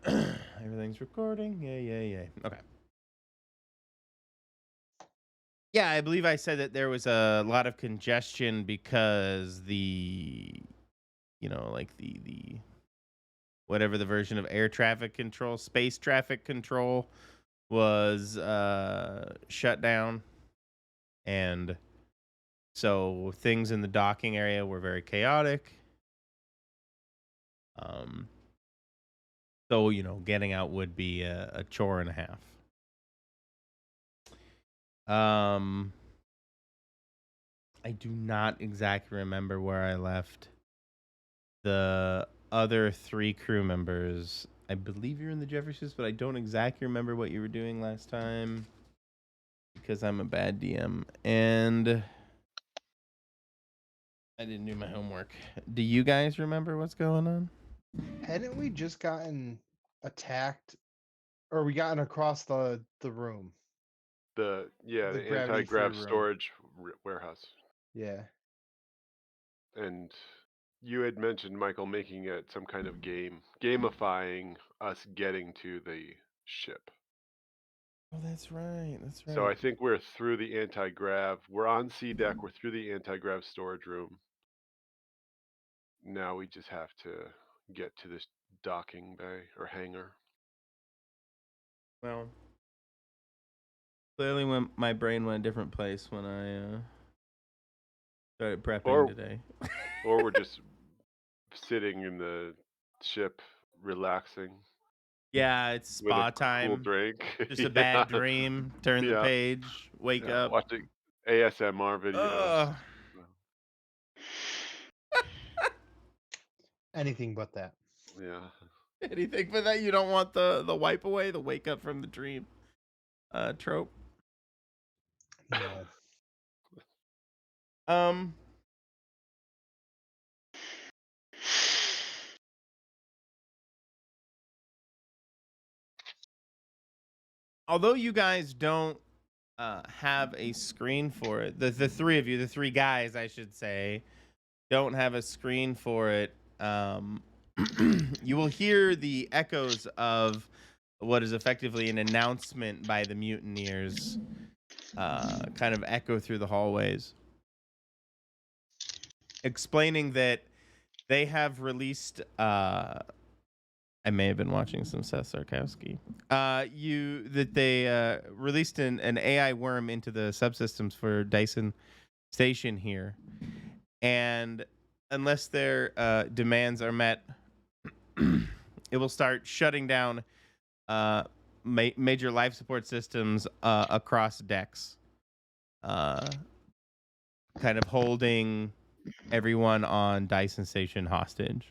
Everything's recording. Yay. Okay. Yeah, I believe I said that there was a lot of congestion because like the whatever the version of air traffic control, space traffic control was shut down, and so things in the docking area were very chaotic. Um, so getting out would be a chore and a half. Um, I do not exactly remember where I left the other three crew members. I believe you're in the Jeffersons, but I don't exactly remember what you were doing last time because I'm a bad DM and I didn't do my homework. Do you guys remember what's going on? Hadn't we just gotten attacked, or we gotten across the room, The the gravity-free anti-grav room? storage warehouse. Yeah. And you had mentioned, Michael, making it some kind of gamifying us getting to the ship. Oh, that's right. So I think we're through the anti-grav. We're on C deck. We're through the anti-grav storage room. Now we just have to get to this docking bay or hangar. Well, clearly when my brain went a different place when I started prepping today. Or we're just sitting in the ship relaxing. Yeah, it's With a spa cool time. drink. Just a bad dream. Turn the page. Wake up. Watching ASMR videos. Anything but that. Yeah. Anything but that. You don't want the wipe away, the wake up from the dream trope. No. Although you guys don't have a screen for it, the three of you, the three guys, I should say, don't have a screen for it. You will hear the echoes of what is effectively an announcement by the mutineers kind of echo through the hallways, explaining that they have released I may have been watching some Seth Sarkowski. They released an AI worm into the subsystems for Dyson Station here, and unless their demands are met, it will start shutting down major life support systems across decks, kind of holding everyone on Dyson Station hostage.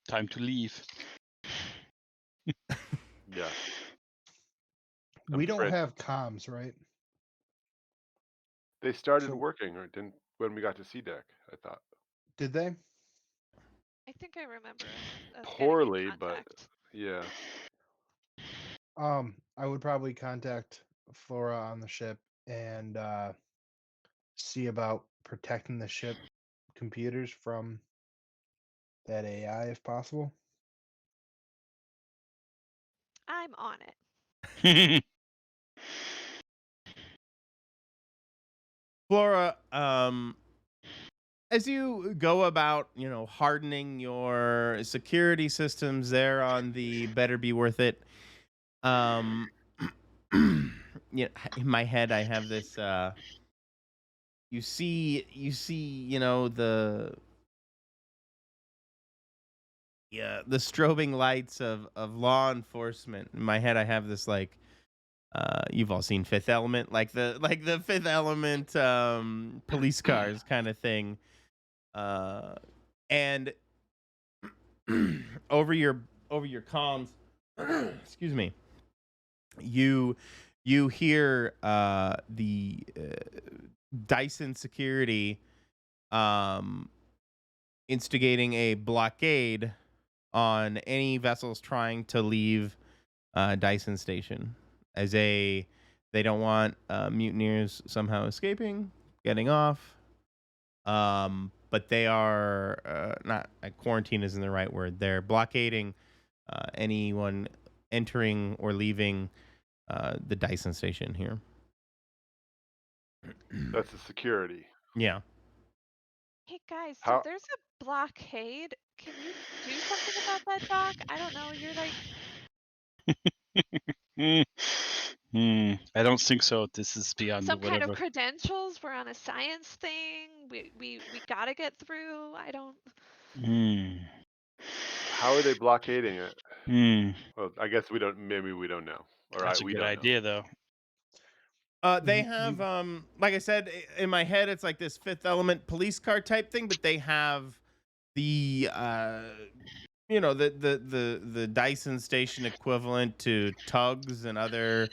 Time to leave. Yeah. We don't have comms, right? They started working, or didn't, when we got to C deck, I thought. Did they? I think I remember us poorly, but yeah. I would probably contact Flora on the ship and see about protecting the ship computers from that AI if possible. I'm on it. Flora, as you go about, hardening your security systems there on the Better Be Worth It, in my head I have this you see, the strobing lights of law enforcement. In my head I have this you've all seen Fifth Element, like the Fifth Element police cars kind of thing. And over your comms, excuse me, you hear the Dyson Security instigating a blockade on any vessels trying to leave Dyson Station, as they don't want mutineers somehow escaping, getting off. But they are not quarantine isn't the right word. They're blockading anyone entering or leaving the Dyson station here. That's the security. Yeah. Hey guys, so How? there's a blockade. Can you do something about that, Doc? I don't know. You're like I don't think so. This is beyond some kind of whatever. credentials. We're on a science thing. We gotta get through. I don't. How are they blockading it? Hmm. Well, I guess we don't. Maybe we don't know. Or That's a we good don't idea, though. They have like I said in my head, it's like this Fifth Element police car type thing, but they have the the Dyson station equivalent to tugs and other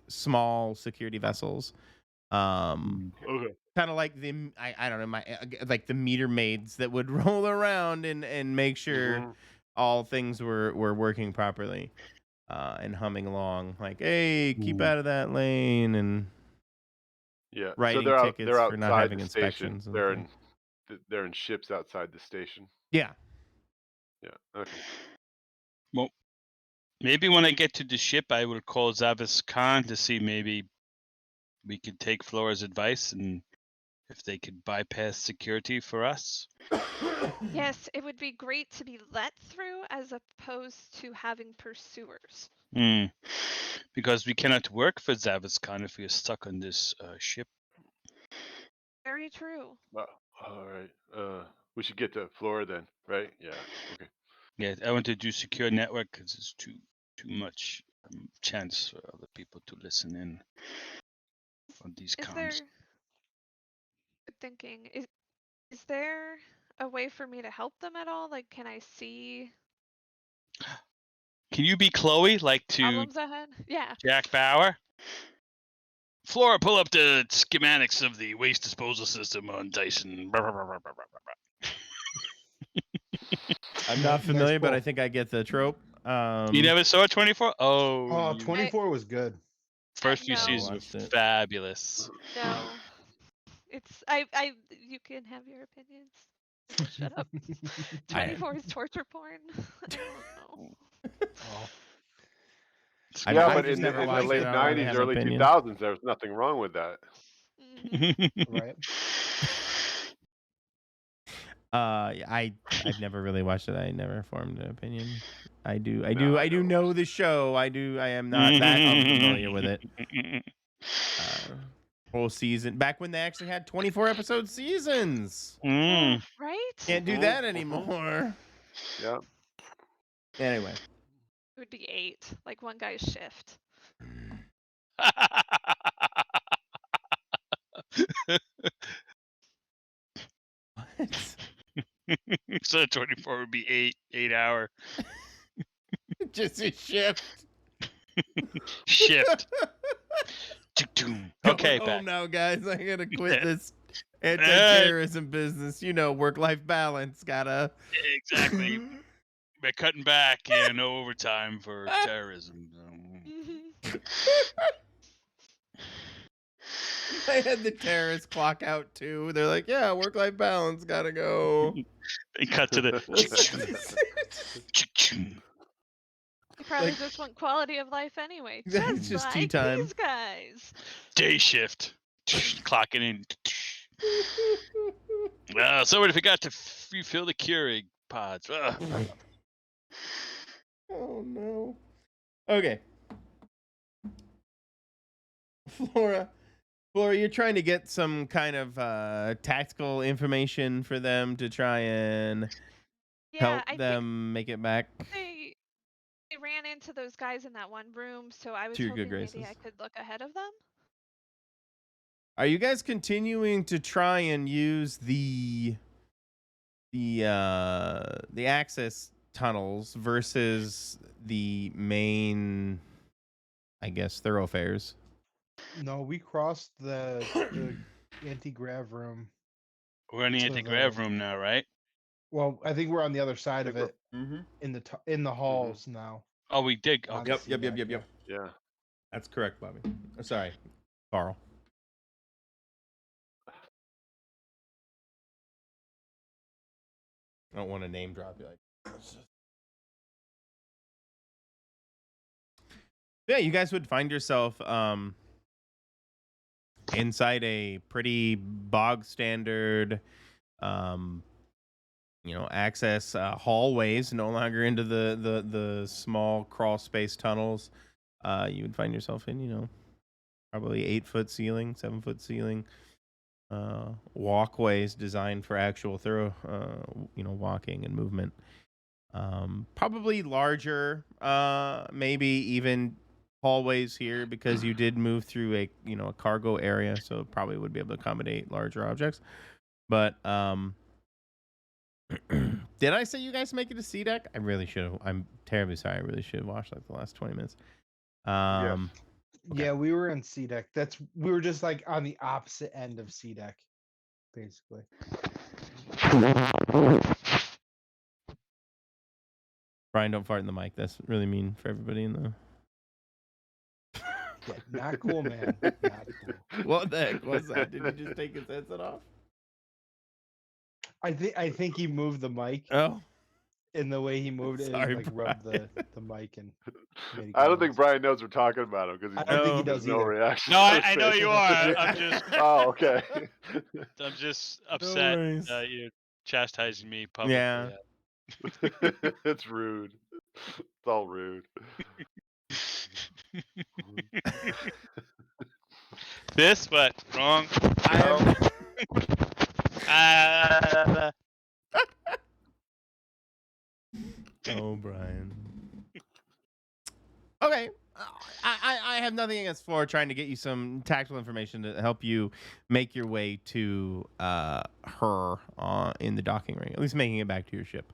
small security vessels. Okay. Kind of like I don't know, like the meter maids that would roll around and make sure all things were working properly and humming along. Like, hey, keep out of that lane, and Yeah. writing So tickets they're for not outside having the inspections. station. They're in ships outside the station. Yeah. Yeah. Okay. Well, maybe when I get to the ship, I will call Zavis Khan to see maybe we could take Flora's advice and if they could bypass security for us. Yes, it would be great to be let through as opposed to having pursuers. Because we cannot work for Zavis Khan if we are stuck on this ship. Very true. All right. We should get to Flora then, right? Yeah. Okay. Yeah, I want to do secure network because it's too much chance for other people to listen in on these Is comms. there good thinking? Is there a way for me to help them at all? Like, can I see Can you be Chloe, like to problems ahead? Yeah. Jack Bauer? Flora, pull up the schematics of the waste disposal system on Dyson. I'm not familiar, but I think I get the trope. You never saw 24? Oh, 24 was good. First few no. seasons were fabulous. No. It's you can have your opinions. Shut up. 24 is torture porn. I don't know. Oh. Yeah, I but just in never the watched it. late I don't really 90s, have an early opinion. 2000s, there was nothing wrong with that. Right. I've never really watched it. I never formed an opinion. I do know the show. I am not that unfamiliar with it. Whole season back when they actually had 24 episode seasons. Right? Can't do that anymore. Yeah. Anyway. It would be 8, like one guy's shift. What? So 24 would be 8 hour. Just a shift. Shift. Okay, Going back. home now, guys. I gotta quit this anti-terrorism business. You know, work-life balance. Gotta Exactly. By cutting back, no overtime for terrorism. I had the terrorists clock out too. They're like, yeah, work-life balance. Gotta go. They cut to the. You probably just want quality of life anyway. It's just like tea time. these guys. Day shift. Clocking in. Somebody forgot to refill the Keurig pods. Oh no. Okay. Flora, you're trying to get some kind of tactical information for them to try and help them make it back. They ran into those guys in that one room, so I was To your hoping good graces. maybe I could look ahead of them. Are you guys continuing to try and use the access tunnels versus the main, I guess, thoroughfares? No, we crossed the anti-grav room. We're in the anti-grav room now, right? Well, I think we're on the other side of it. Mm-hmm. In the halls now. Oh, we did. On Okay. Yep. Yeah. That's correct, Bobby. Sorry, Carl. I don't want to name drop you. Like, yeah, you guys would find yourself inside a pretty bog standard, access hallways, no longer into the small crawl space tunnels. You would find yourself in, probably 8-foot ceiling, 7-foot ceiling, walkways designed for actual thorough, walking and movement. Probably larger, maybe even hallways here because you did move through a cargo area, so it probably would be able to accommodate larger objects. But did I say you guys make it to C deck? I really should have. I'm terribly sorry. I really should have watched like the last 20 minutes. Yes. Okay. Yeah, we were in C deck. We were just like on the opposite end of C deck, basically. Brian, don't fart in the mic. That's really mean for everybody in the. Yeah, not cool, man. Not cool. What the heck was that? Did he just take his headset off? I think he moved the mic, Oh, and the way he moved it, Sorry, like rubbed the mic and. Made it I go don't think nuts. Brian knows we're talking about him because I don't think he there's does no either. reaction. No, on his I know face. you are. I'm just Oh, okay. I'm just upset worries. you're chastising me publicly. Yeah. It's rude. It's all rude. This what? Wrong. I have. Oh, Brian. Okay. I have nothing against Flora trying to get you some tactical information to help you make your way to her in the docking ring, at least making it back to your ship.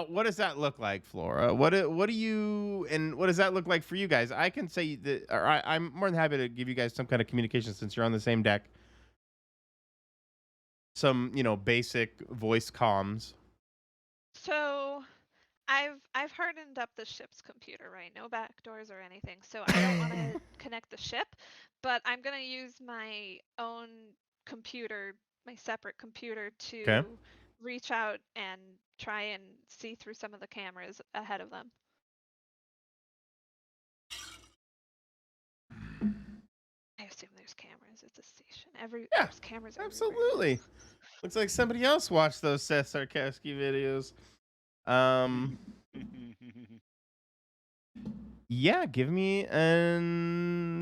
What does that look like, Flora? What do you, and what does that look like for you guys? I can say that, or I'm more than happy to give you guys some kind of communication since you're on the same deck. Some, basic voice comms. So I've hardened up the ship's computer, right? No backdoors or anything. So I don't want to connect the ship, but I'm gonna use my own computer, my separate computer, to reach out and try and see through some of the cameras ahead of them. I assume there's cameras. It's a station. There's cameras everywhere. Absolutely. Looks like somebody else watched those Seth Sarkowski videos. Yeah, give me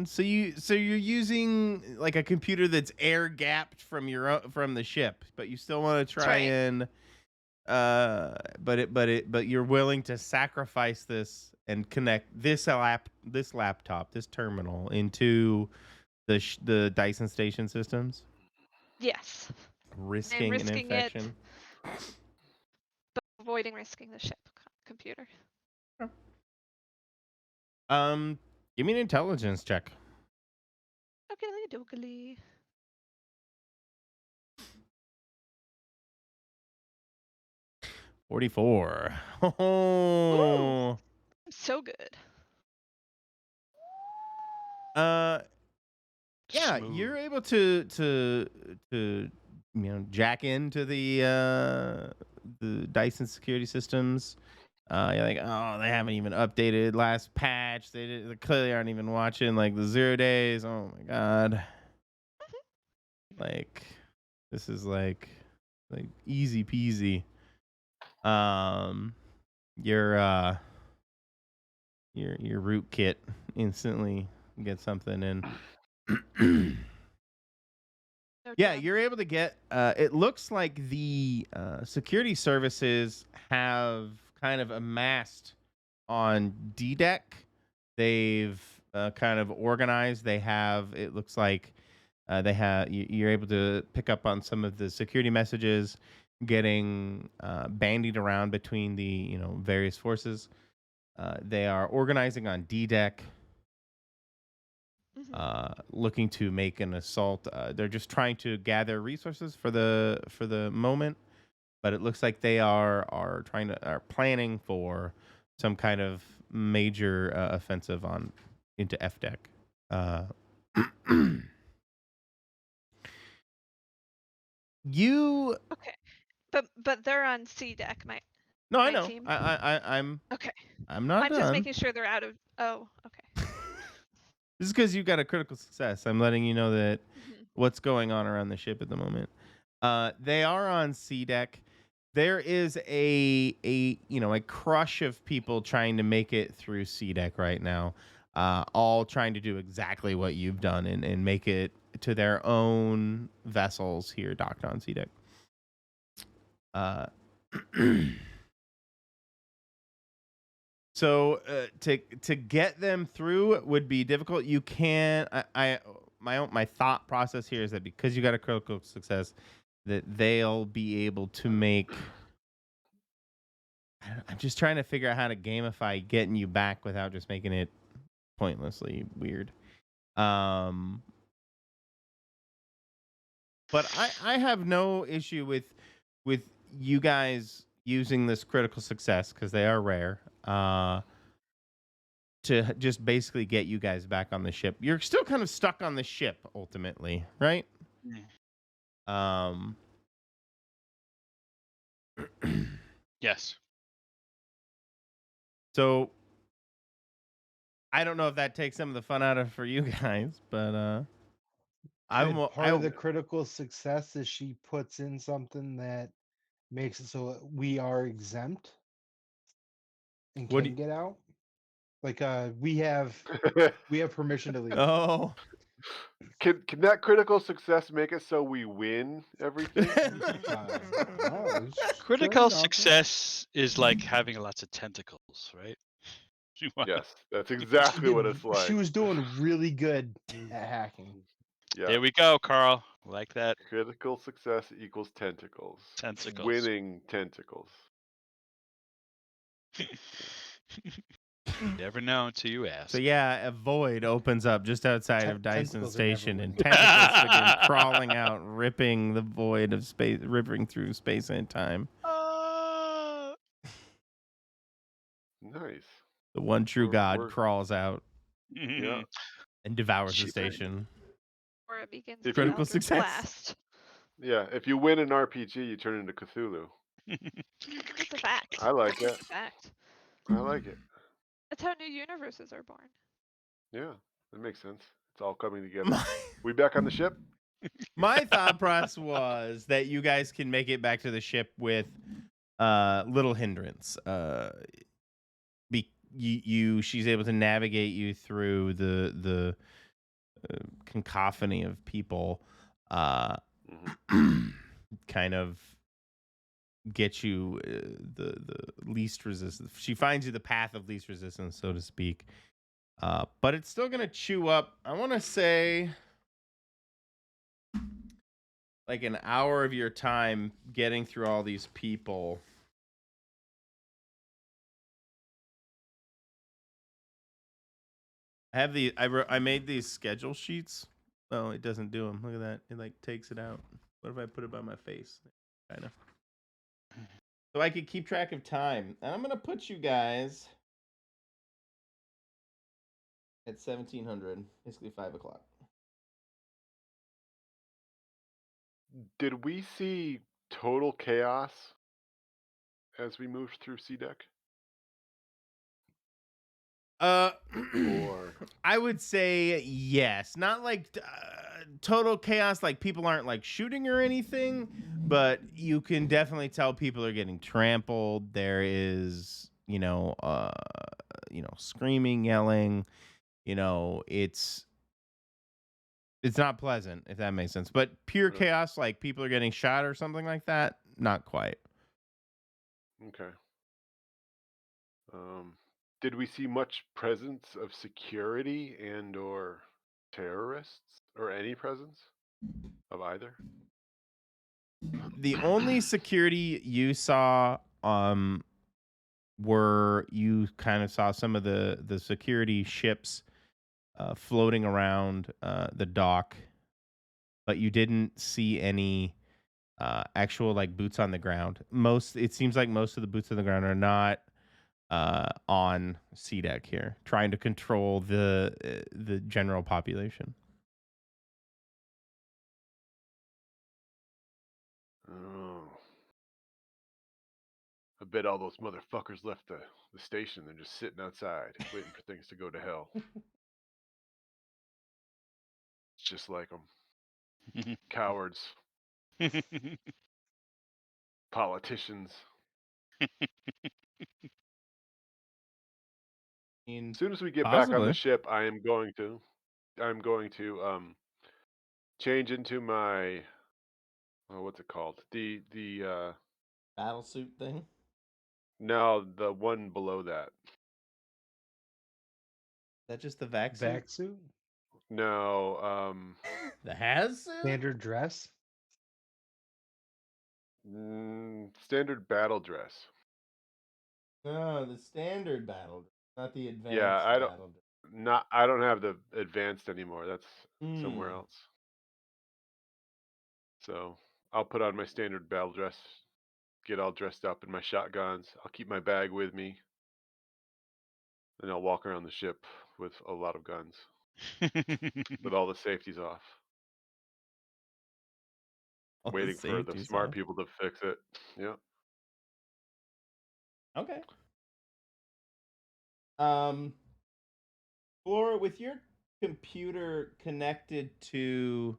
so you're using like a computer that's air gapped from from the ship, but you still want to try and but you're willing to sacrifice this and connect this laptop, this terminal into the Dyson station systems? Yes. Risking an infection. But avoiding risking the ship computer. Give me an intelligence check. Okey dokey. 44. Ooh, Oh. so good. Yeah, Smooth. you're able to jack into the Dyson security systems. You're like, oh, they haven't even updated last patch. They clearly aren't even watching like the 0 days. Oh my god. Like, this is like easy peasy. Your rootkit instantly gets something in. Yeah, you're able to get. It looks like the security services have kind of amassed on D deck. They've kind of organized. They have. It looks like they have. You're able to pick up on some of the security messages getting bandied around between the various forces. They are organizing on D deck. Looking to make an assault. They're just trying to gather resources for the moment, but it looks like they are planning for some kind of major offensive into F deck. You Okay. But they're on C deck, my no, I my know. team. I'm Okay. not I'm just done. making sure they're out of. Oh, okay. This is because you got a critical success. I'm letting you know that Mhm. what's going on around the ship at the moment. They are on C deck. There is a crush of people trying to make it through C deck right now. All trying to do exactly what you've done and make it to their own vessels here docked on C deck. So to get them through would be difficult. You can my thought process here is that because you got a critical success, that they'll be able to make. I'm just trying to figure out how to gamify getting you back without just making it pointlessly weird. But I have no issue with you guys using this critical success because they are rare. To just basically get you guys back on the ship. You're still kind of stuck on the ship ultimately, right? Yes. So I don't know if that takes some of the fun out of for you guys, but And part of the critical success is she puts in something that makes it so that we are exempt and What do can get out. Like we have permission to leave. Oh. Can that critical success make it so we win everything? Oh, Critical success is like having lots of tentacles, right? Yes, that's She exactly what it's like. She was doing really good at hacking. Yeah. There we go, Carl. Like that. Critical success equals tentacles. Tentacles. Winning tentacles. Never know until you ask. So yeah, a void opens up just outside of Dyson Tentacles are never Station, and winning. tentacles begin crawling out, ripping the void of space, ripping through space and time. Nice. The one true God we're- crawls out Yeah. and devours the Shit. station. Or it begins If with Critical Eldritch success. Blast. Yeah. If you win an RPG, you turn into Cthulhu. It's a fact. I like It's it. a fact. I like it. That's how new universes are born. Yeah, that makes sense. It's all coming together. We back on the ship? My thought process was that you guys can make it back to the ship with little hindrance. She's able to navigate you through the cacophony of people. Kind of get you the least resistance. She finds you the path of least resistance, so to speak. But it's still gonna chew up. I want to say like an hour of your time getting through all these people. I have I made these schedule sheets. Oh, it doesn't do them. Look at that. It like takes it out. What if I put it by my face? Kind of. So I could keep track of time. And I'm gonna put you guys at 1700, basically 5:00. Did we see total chaos as we moved through C deck? Or I would say yes. Not like total chaos, like people aren't like shooting or anything, but you can definitely tell people are getting trampled. There is, screaming, yelling. It's not pleasant, if that makes sense. But pure Right. chaos, like people are getting shot or something like that, not quite. Okay. Did we see much presence of security and or terrorists or any presence of either? The only security you saw were you kind of saw some of the security ships floating around the dock, but you didn't see any actual like boots on the ground. It seems like most of the boots on the ground are not on C deck here, trying to control the general population. Oh. I bet all those motherfuckers left the station. They're just sitting outside, waiting for things to go to hell. It's just like them. Cowards. Politicians. As soon as we get back on the Possibly. ship, I'm going to change into my what's it called? The Battle suit thing. no, the one below that. Is that just the vac suit? Vac suit? No, The has suit? Standard dress? standard battle dress. No, the standard battle, not the advanced Yeah, I don't battle. I don't have the advanced anymore. That's somewhere Hmm. else. So I'll put on my standard battle dress, get all dressed up in my shotguns. I'll keep my bag with me, and I'll walk around the ship with a lot of guns, with all the safeties off, All the waiting for the safety smart stuff. people to fix it. Yeah. Okay. Or with your computer connected to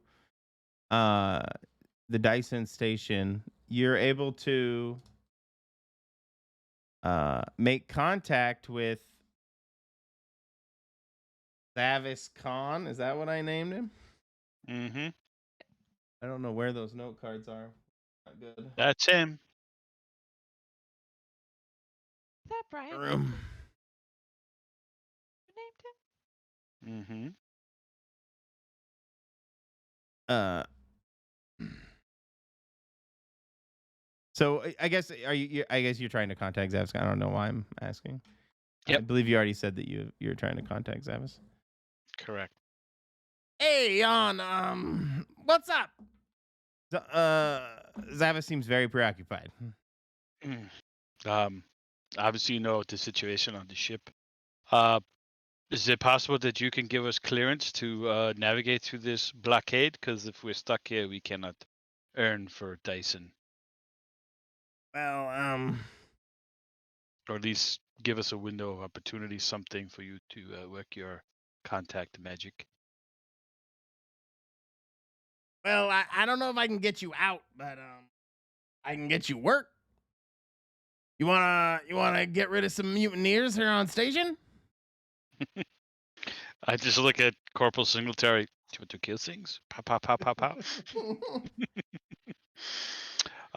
the Dyson station, you're able to make contact with Savis Khan. Is that what I named him? Mm-hmm. I don't know where those note cards are. Not good. That's him. Is that Brian Room. Wilson? You named him? Mm-hmm. So I guess I guess you're trying to contact Zavis. I don't know why I'm asking. I Yep. believe you already said that you're trying to contact Zavis. Correct. Hey, what's up? Zavis seems very preoccupied. Obviously you know the situation on the ship. Is it possible that you can give us clearance to navigate through this blockade? Because if we're stuck here, we cannot earn for Dyson, Well, or at least give us a window of opportunity, something for you to work your contact magic. I don't know if I can get you out, but I can get you work. You wanna get rid of some mutineers here on station? I just look at Corporal Singletary. Do you want to kill things? Pow, pow, pow, pow, pow.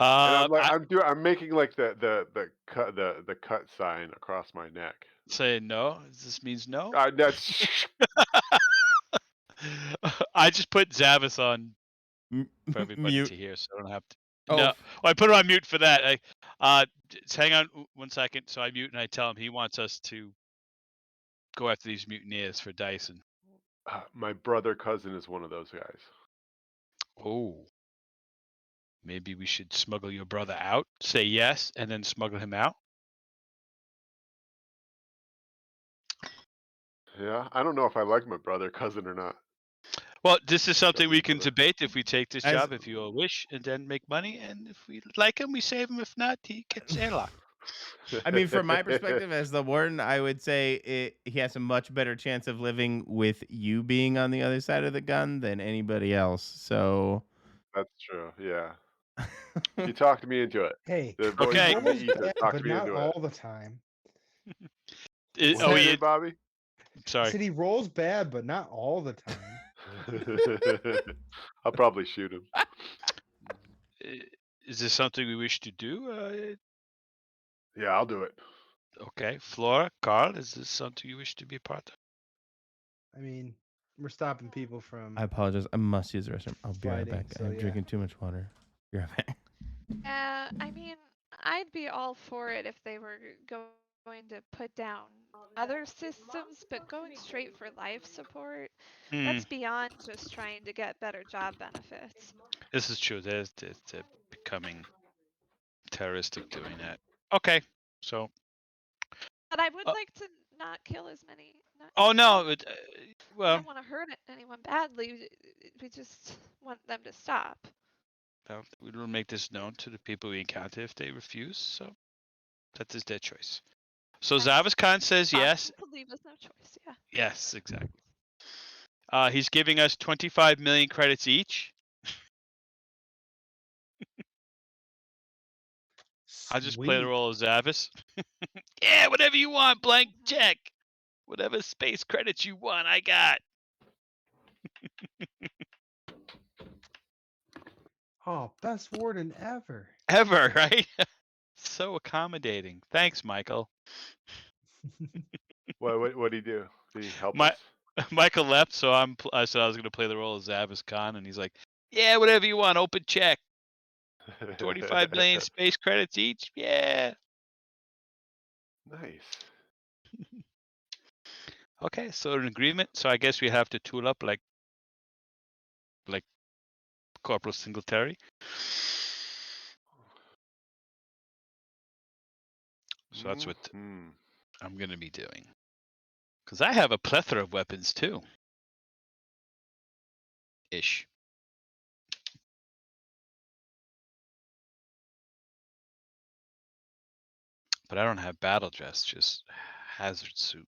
And I I'm making like the cut sign across my neck. say no. This means no. That's I just put Zavis on for everybody Mute. to hear, so I don't have to. Oh. No, I put it on mute for that. Just hang on 1 second. So I mute and I tell him he wants us to go after these mutineers for Dyson. my brother cousin is one of those guys. Oh, maybe we should smuggle your brother out. Say yes, and then smuggle him out. Yeah, I don't know if I like my brother cousin or not. Well, this is something we Cousin can brother. debate if we take this As- job, if you wish, and then make money. And if we like him, we save him. If not, he gets airlock. I mean, from my perspective as the warden, I would say he has a much better chance of living with you being on the other side of the gun than anybody else. So That's true. Yeah, you talked me into it. Hey, The voice Okay. from the rolls ether bad, talked but me not into it. all the time. What'd Oh, you say, he. Bobby? I Sorry. said he rolls bad, but not all the time. I'll probably shoot him. Is this something we wish to do? Yeah, I'll do it. Okay, Flora, Carl, is this something you wish to be a part of? I mean, we're stopping people from I apologize. I must use the restroom. I'll be right fighting, back. so I'm yeah. drinking too much water. Be right back. I mean, I'd be all for it if they were going to put down other systems, but going straight for life support, that's beyond just trying to get better job benefits. This is true. They're becoming terroristic doing that. Okay, so. But I would like to not kill as many. Oh no! We Well, don't want to hurt anyone badly. We just want them to stop. We will make this known to the people we encounter if they refuse. So that is their choice. So Nice. Zavis Khan says yes. To leave us no choice. Yeah. Yes, exactly. He's giving us 25 million credits each. I'll just play the Sweet. role of Zavis. Yeah, whatever you want, blank check. Whatever space credits you want, I got. Oh, best warden ever. Ever, right? So accommodating. Thanks, Michael. What did he do? Did he help My us? Michael left, so I said I was going to play the role of Zavis Khan, and he's like, "Yeah, whatever you want, open check. 25 million space credits each. Yeah." Nice. Okay, so an agreement. So I guess we have to tool up like Corporal Singletary. So that's what Mhm. I'm going to be doing. Because I have a plethora of weapons too. Ish. But I don't have battle dress, just hazard suit.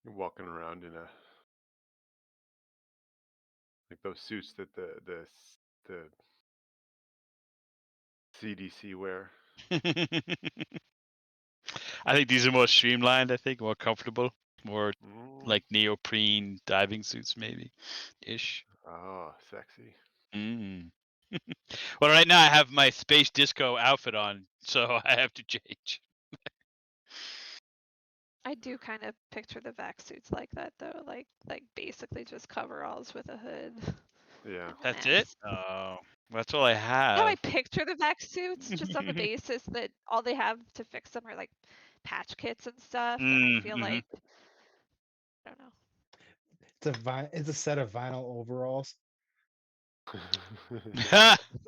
You're walking around in like those suits that the CDC wear. I think these are more streamlined, I think, more comfortable, more Mm. like neoprene diving suits maybe ish. Oh, sexy. Mm. Well, right now I have my space disco outfit on, so I have to change. I do kind of picture the vac suits like that though, like basically just coveralls with a hood. Yeah. And a That's it? mask. Oh, that's all I How I have. picture the vac suits, just on the basis that all they have to fix them are like patch kits and stuff, and I feel Mm-hmm. like I don't know. It's a set of vinyl overalls.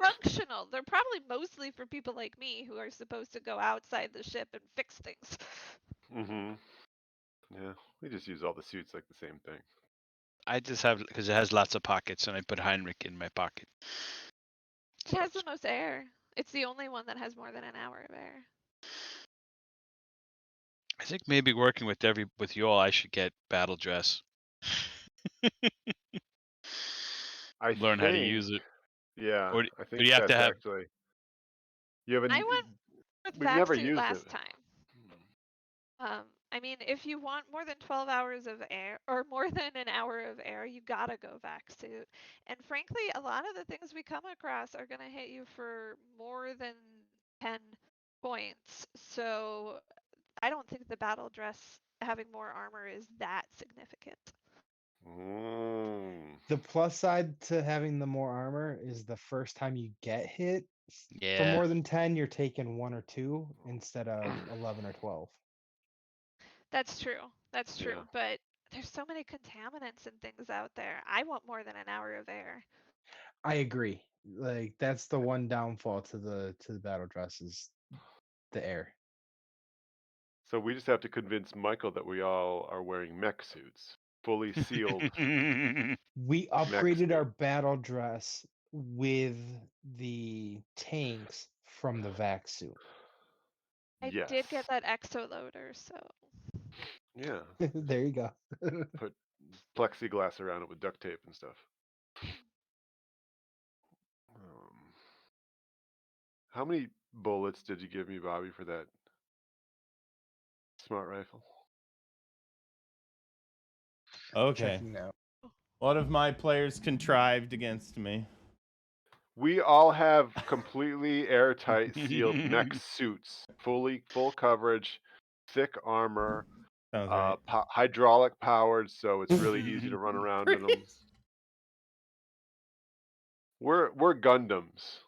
Functional. They're probably mostly for people like me who are supposed to go outside the ship and fix things. Mhm. Yeah. We just use all the suits like the same thing. I just have because it has lots of pockets, and I put Heinrich in my pocket. It has the most air. It's the only one that has more than an hour of air. I think maybe working with you all, I should get battle dress. I Learn how to think. use it, Yeah. or I do think you have to that's have? actually. You haven't. I went with We've never vac suit used it. last time. I mean, if you want more than 12 hours of air or more than an hour of air, you gotta go vac suit. And frankly, a lot of the things we come across are gonna hit you for more than 10 points. So I don't think the battle dress having more armor is that significant. Mm. The plus side to having the more armor is the first time you get hit for Yeah, more than 10, you're taking 1 or 2 instead of 11 or 12. That's true. That's true. Yeah. But there's so many contaminants and things out there. I want more than an hour of air. I agree. Like that's the one downfall to the battle dress is the air. So we just have to convince Michael that we all are wearing mech suits, fully sealed We mech upgraded our suit. battle dress with the tanks from the vac suit. I Yes. did get that exo loader, so Yeah. There you go. Put plexiglass around it with duct tape and stuff. How many bullets did you give me, Bobby, for that smart rifle? Okay. Checking now. What have my players contrived against me? We all have completely airtight sealed mech suits, full coverage, thick armor, Sounds right. hydraulic powered, so it's really easy to run around in them. We're Gundams,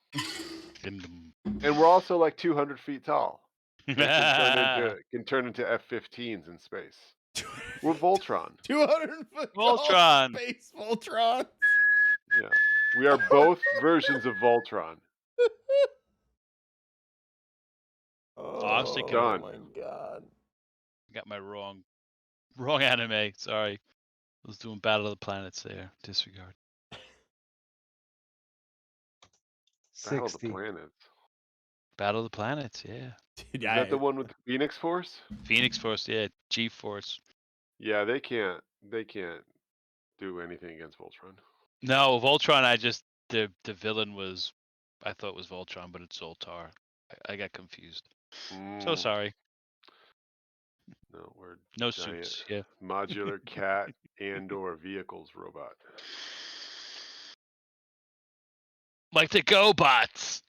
and we're also like 200 feet tall. And can turn into F-15s in space. We're Voltron. 200-foot tall Voltron. space Voltron. Yeah, we are both versions of Voltron. Austin Oh Done. my god. Got my wrong anime. Sorry, I was doing Battle of the Planets there. Disregard. Battle of the 60. Planets. Battle of the Planets, yeah. Dude, Is that the one with the Phoenix Force? Phoenix Force, yeah. G-Force. Yeah, they can't do anything against Voltron. No, Voltron, the villain was, I thought was Voltron, but it's Zoltar. I got confused. So sorry. No, we're No giant suits, yeah. modular cat and/or vehicles robot. Like the GoBots.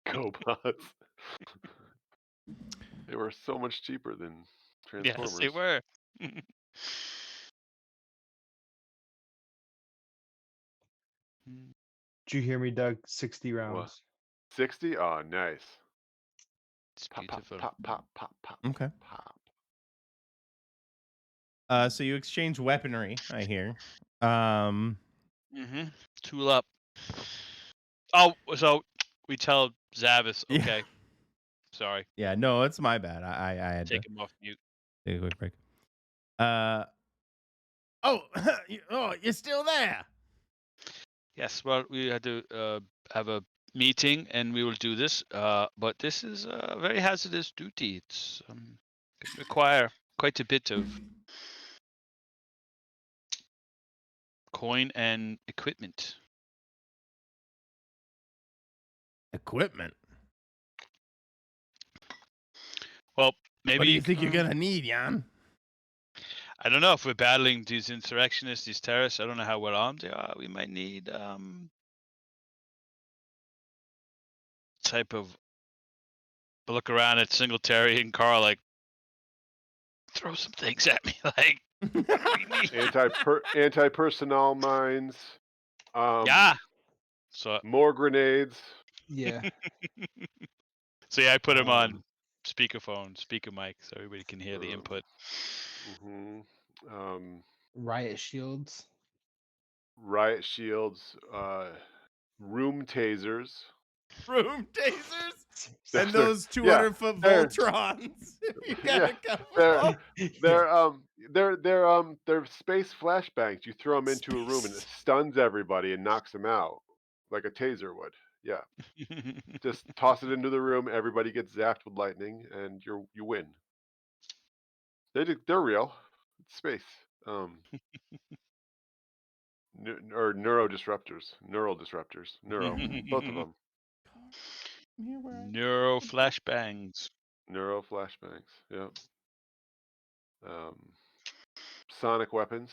Cobots. They were so much cheaper than Transformers. Yes, they were. Did you hear me, Doug? 60 rounds. What? 60? Oh, nice. It's Pop, pop, beautiful. pop, pop, pop, pop. Okay. Pop. So you exchange weaponry, I hear. Tool up. Oh, so we tell Zavis, Yeah. okay. Sorry. Yeah, no, it's my bad. I had Take to him off mute. take a quick break. You're still there. Yes, well, we had to have a meeting, and we will do this. But this is a very hazardous duty. It's can require quite a bit of coin and equipment. Equipment. Well, maybe What do you think you're gonna need, Jan? I don't know if we're battling these insurrectionists, these terrorists. I don't know how well armed they are. We might need type of look around at Singletary and Carl like throw some things at me like Anti-personnel mines. yeah. So More grenades. Yeah. so yeah, I put him on speakerphone, speaker mic, so everybody can hear the input. Riot shields. Riot shields. Room tasers. Room tasers They're- and those yeah, 200-foot they're- Voltrons. You gotta they're space flashbangs. You throw them into a room and it stuns everybody and knocks them out like a taser would. Yeah, just toss it into the room. Everybody gets zapped with lightning, and you win. They're real. It's space. Or neural disruptors. Both of them. Neuro flashbangs. Neuro flashbangs. Yep. Sonic weapons.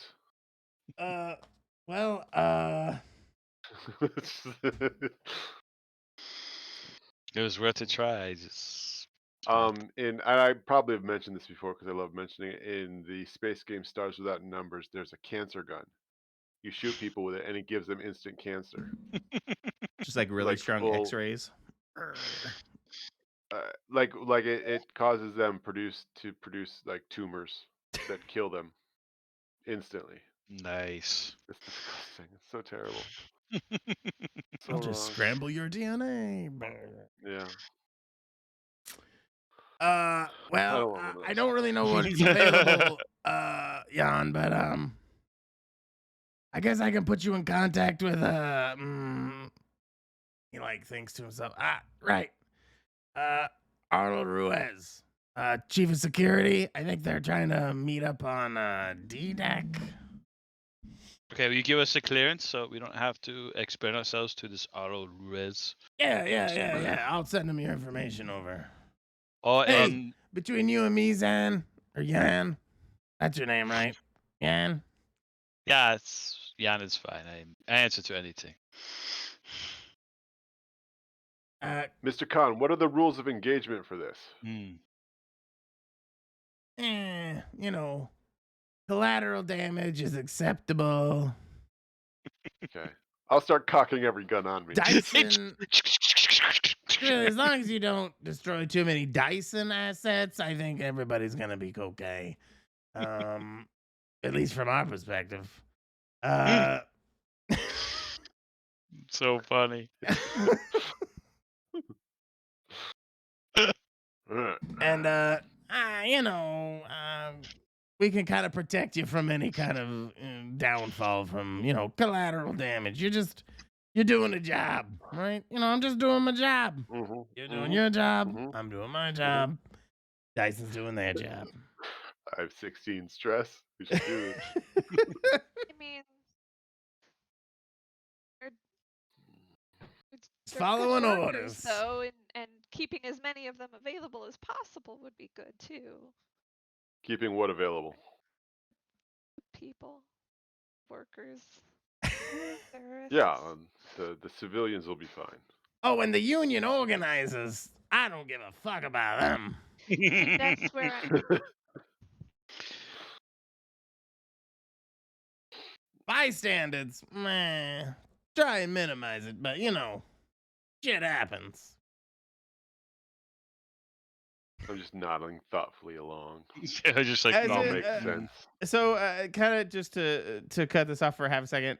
Well, It was worth a try. Just and I probably have mentioned this before because I love mentioning it. In the space game Stars Without Numbers, there's a cancer gun. You shoot people with it, and it gives them instant cancer. just like really Like strong full- X-rays. It causes them to produce like tumors that kill them instantly. nice. It's disgusting. It's so terrible. I'll just wrong. scramble your DNA. Yeah. Well, want one of I those. don't really know what's available, Jan, but I guess I can put you in contact with he like thinks to himself. Right. Arnold Ruiz, Chief of Security. I think they're trying to meet up on D deck. Okay, will you give us a clearance so we don't have to expose ourselves to this Aro Ruiz? Yeah. I'll send him your information over. Oh, Hey, and between you and me, Zan, or Jan, that's your name, right? Jan? yeah, Jan is fine. I answer to anything. Mr. Khan, what are the rules of engagement for this? Collateral damage is acceptable. Okay. I'll start cocking every gun on me. Dyson, really, as long as you don't destroy too many Dyson assets, I think everybody's gonna be okay. At least from our perspective. So funny. And we can kind of protect you from any kind of downfall from collateral damage. You're doing a job, right? You know, I'm just doing my job. Mm-hmm. You're doing your job. Mhm. I'm doing my job. Dyson's doing their job. I have 16 stress. We should do this. I mean, they're, Just they're good following workers, orders. though, and keeping as many of them available as possible would be good too. Keeping what available? People, workers, terrorists. Yeah, the civilians will be fine. Oh, and the union organizers. I don't give a fuck about them. See, that's where I'm. Bystanders, meh. Try and minimize it, but you know, shit happens. I'm just nodding thoughtfully along. Yeah, just like As It all it, makes uh, sense. So, kind of just to cut this off for half a second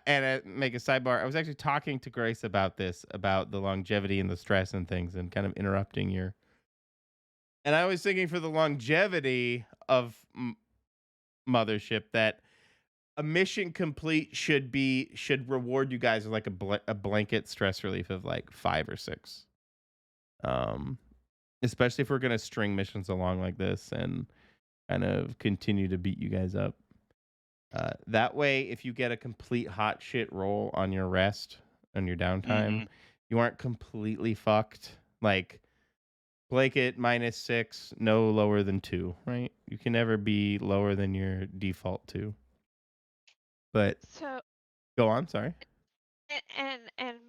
and make a sidebar. I was actually talking to Grace about this, about the longevity and the stress and things, and kind of interrupting your. And I was thinking for the longevity of Mothership that a mission complete should reward you guys with like a blanket stress relief of like 5 or 6. Especially if we're gonna string missions along like this and kind of continue to beat you guys up. That way, if you get a complete hot shit roll on your rest, on your downtime, you aren't completely fucked. Like, blanket -6, no lower than 2, right? You can never be lower than your default 2. But So, go on, sorry. and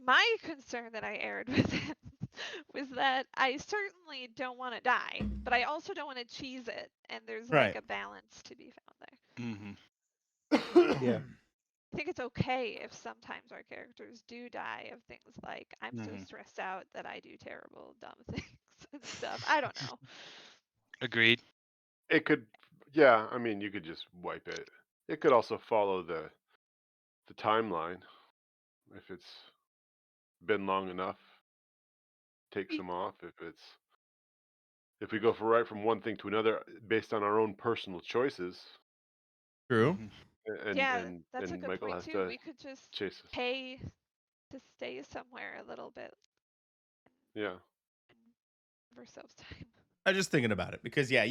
my concern that I aired with him was that I certainly don't want to die, but I also don't want to cheese it, and there's like Right. a balance to be found there. Yeah. I think it's okay if sometimes our characters do die of things like I'm so stressed out that I do terrible, dumb things and stuff. I don't know. Agreed. It could, yeah. I mean, you could just wipe it. It could also follow the timeline. If it's been long enough, take some off. If we go from one thing to another based on our own personal choices, True. and That's a good Michael point has too. to We could just chase us. pay to stay somewhere a little bit Yeah. and give ourselves time. I'm just thinking about it because yeah,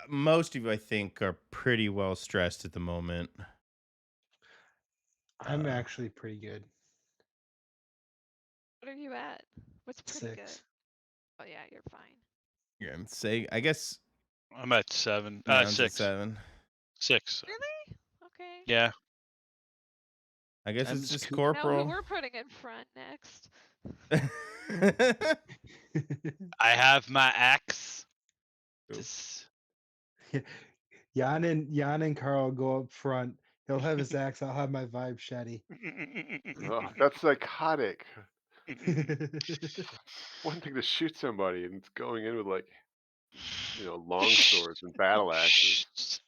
most of you I think are pretty well stressed at the moment. I'm actually pretty good. What are you at? What's pretty 6. good? Oh yeah, you're fine. Yeah, I'm saying I guess I'm at 7. John's at 6. 7. 6. Really? Okay. Yeah. I guess I'm it's just Know who corporal. we're putting in front next. I have my axe. Cool. This- Jan and Carl go up front. He'll have his axe. I'll have my vibe shetty. Oh, that's psychotic. One thing to shoot somebody, and it's going in with like, long swords and battle axes.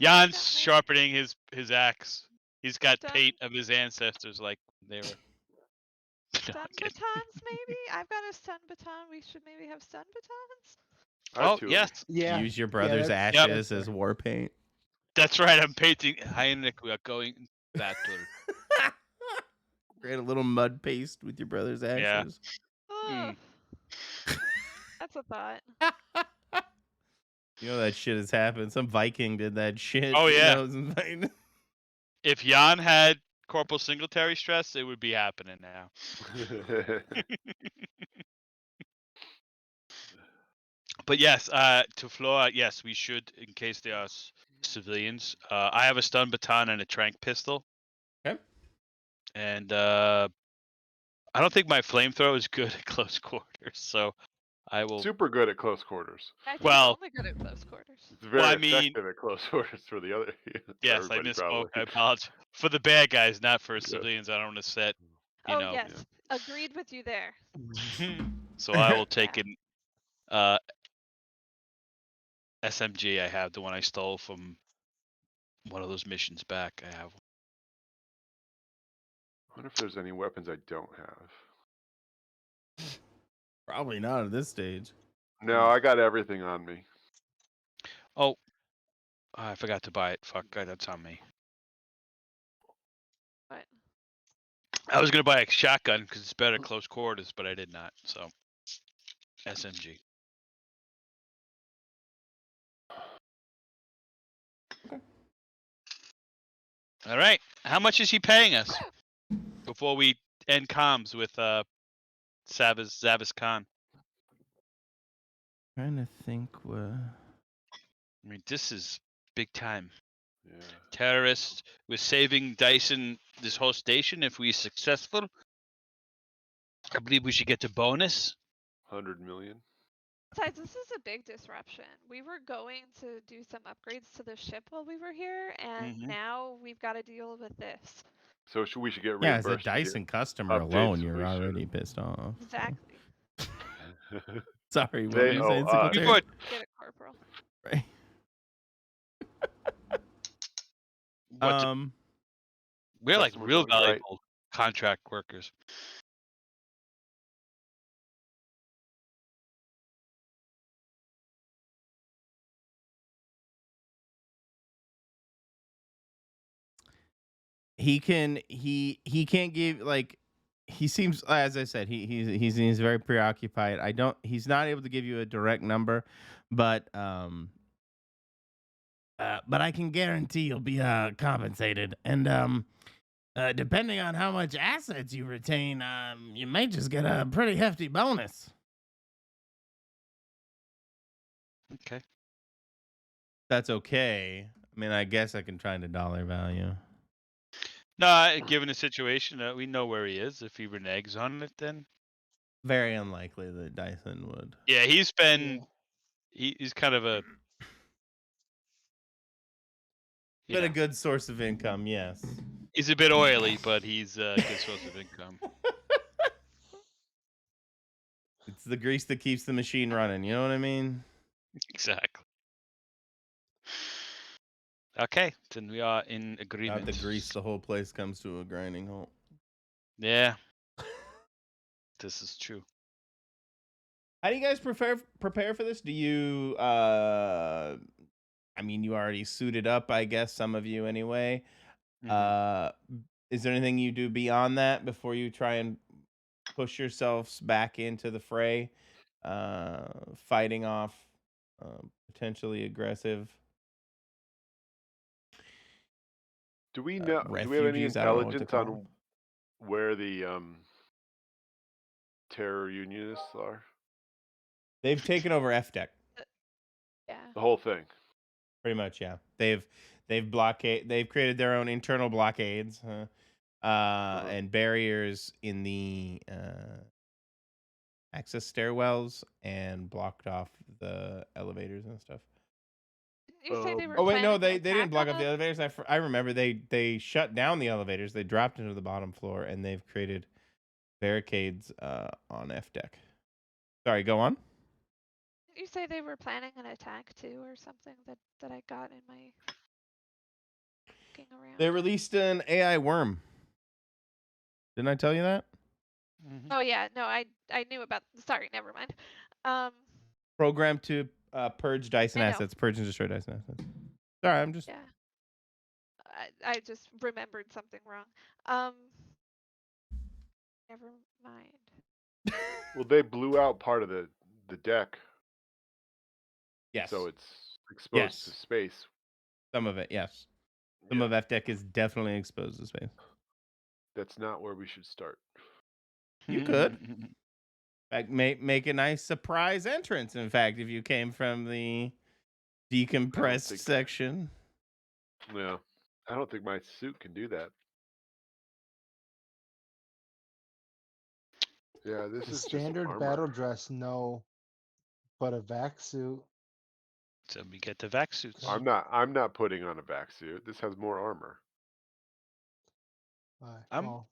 Jan's Done it. sharpening his axe. He's got Done. paint of his ancestors like they were. No, Stun I'm kidding. batons, maybe? I've got a stun baton. We should maybe have stun batons. I have Oh, 2 of yes. Yeah. Use your brother's that's ashes fair. as war paint. That's right. I'm painting Heinrich. We are going battle. Create a little mud paste with your brother's Yeah. ashes. Ugh. That's a thought. You know that shit has happened. Some Viking did that shit. Oh, yeah. You If Jan had Corporal Singletary stress, it would be happening now. But yes, to Flora, yes, we should, in case there are civilians. I have a stun baton and a tranq pistol. Okay. And I don't think my flamethrower is good at close quarters, so I will. Super good at close quarters. I think Well- it's only good at close quarters. It's very Well, I mean- effective at close quarters for the other. For Yes, I everybody, misspoke. probably. I apologize. For the bad guys, not for Yeah. civilians. I don't want to set, Oh yes, agreed with you there. So I will take an SMG I have, the one I stole from one of those missions back. I have. I wonder if there's any weapons I don't have. Probably not at this stage. No, I got everything on me. Oh, I forgot to buy it. Fuck, that's on me. But I was gonna buy a shotgun because it's better close quarters, but I did not. So SMG. Okay. All right. How much is he paying us before we end comms with Zavis Khan? Trying to think what. I mean, this is big time. Yeah. Terrorists. We're saving Dyson this whole station if we're successful. I believe we should get the bonus. 100 million. Besides, this is a big disruption. We were going to do some upgrades to the ship while we were here, and now we've got to deal with this. So we should get Yeah, as a reimbursed. to get Dyson customer updates alone, when you're we should. already pissed off. so. Exactly. Sorry, what They- were you saying, oh, Secretary? Before Get it, Corporal. Right. what we're like Customer's real always right. valuable contract workers. He can't give like he seems, as I said, he's very preoccupied. He's not able to give you a direct number, but I can guarantee you'll be compensated, and depending on how much assets you retain, you may just get a pretty hefty bonus. Okay. That's okay. I mean, I guess I can try the dollar value. No, given the situation, we know where he is. If he reneges on it, then Very unlikely that Dyson would. yeah, he's been Yeah. he's kind of a Been a good source of income, yes. he's a bit oily, but he's a good source of income. It's the grease that keeps the machine running. You know what I mean? Exactly. Okay, then we are in Without agreement. the grease, the whole place comes to a grinding halt. Yeah, this is true. How do you guys prepare for this? Do you I mean, you already suited up, I guess, some of you anyway. Is there anything you do beyond that before you try and push yourselves back into the fray, fighting off potentially aggressive Do we know? Do we have any refugees? I don't know what to intelligence call on them. where the terror unionists are? They've taken over F deck. Yeah. The whole thing. Pretty much, yeah. They've created their own internal blockades and barriers in the access stairwells and blocked off the elevators and stuff. Didn't you say they were Oh wait, no, planning they an didn't attack block on off the us? elevators. I remember they shut down the elevators. They dropped into the bottom floor and they've created barricades on F deck. Sorry, go on. Didn't you say they were planning an attack too, or something that I got in my looking around? They released an AI worm. Didn't I tell you that? Oh yeah, no, I knew about. Sorry, never mind. Programmed to purge Dyson I know. assets, purge and destroy Dyson assets. Sorry, I'm just. Yeah. I just remembered something wrong. Never mind. Well, they blew out part of the deck, Yes. so it's exposed Yes. to space. Some of it, yes. Some of F deck is definitely exposed to space. That's not where we should start. You could. In fact, make a nice surprise entrance. In fact, if you came from the decompressed think- section. Yeah, I don't think my suit can do that. Yeah, this The is standard just battle armor. dress, no, but a vac suit. So we get the vac suits. I'm not putting on a vac suit. This has more armor. Well,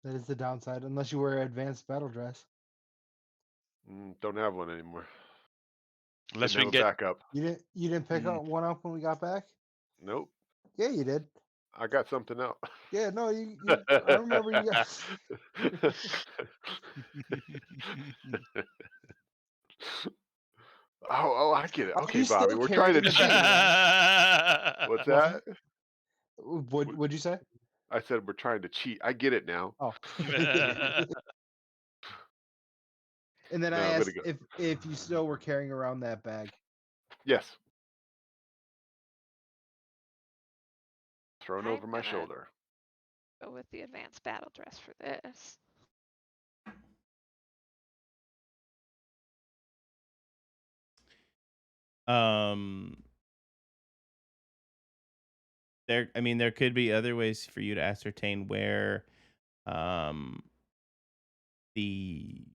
that is the downside, unless you wear advanced battle dress. Don't have one anymore. Unless Didn't we have can a get backup. You didn't pick up one up when we got back? Nope. Yeah, you did. I got something else. Yeah, no, you I remember you got. Oh, I get it. Are Okay, you still Bobby, we're trying to carrying the cheat. battle dress? What's What? that? What'd you say? I said we're trying to cheat. I get it now. Oh. And then No, I I'm asked gonna go. if you still were carrying around that bag. Yes. Thrown I'm over my gonna shoulder. go with the advanced battle dress for this. There could be other ways for you to ascertain where the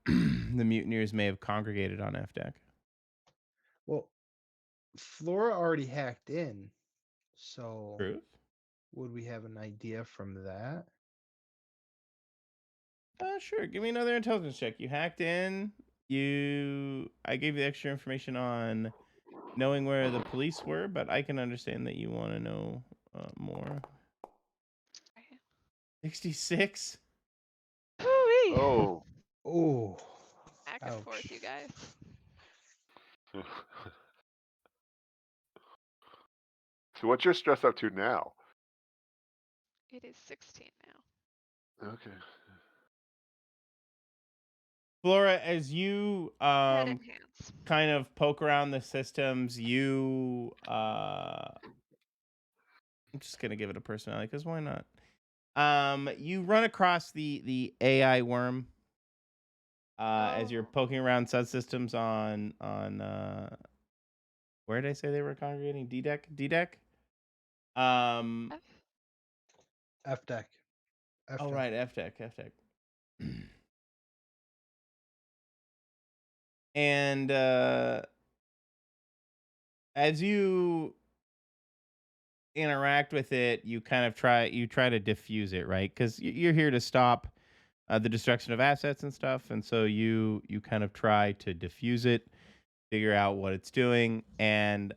the mutineers may have congregated on F deck. Well, Flora already hacked in, so Truth? would we have an idea from that? Sure. Give me another intelligence check. You hacked in. I gave you the extra information on knowing where the police were, but I can understand that you want to know more. 66. Hoo-wee! Oh. Oh, Back and forth, ouch. you guys. So what's your stress up to now? It is 16 now. Okay. Flora, as you Head and hands. kind of poke around the systems, I'm just gonna give it a personality because why not? You run across the AI worm as you're poking around subsystems on where did I say they were congregating? D deck? F deck. F Oh deck. right, F deck. And as you interact with it, you kind of try to diffuse it, right? Because you're here to stop the destruction of assets and stuff, and so you kind of try to diffuse it, figure out what it's doing, and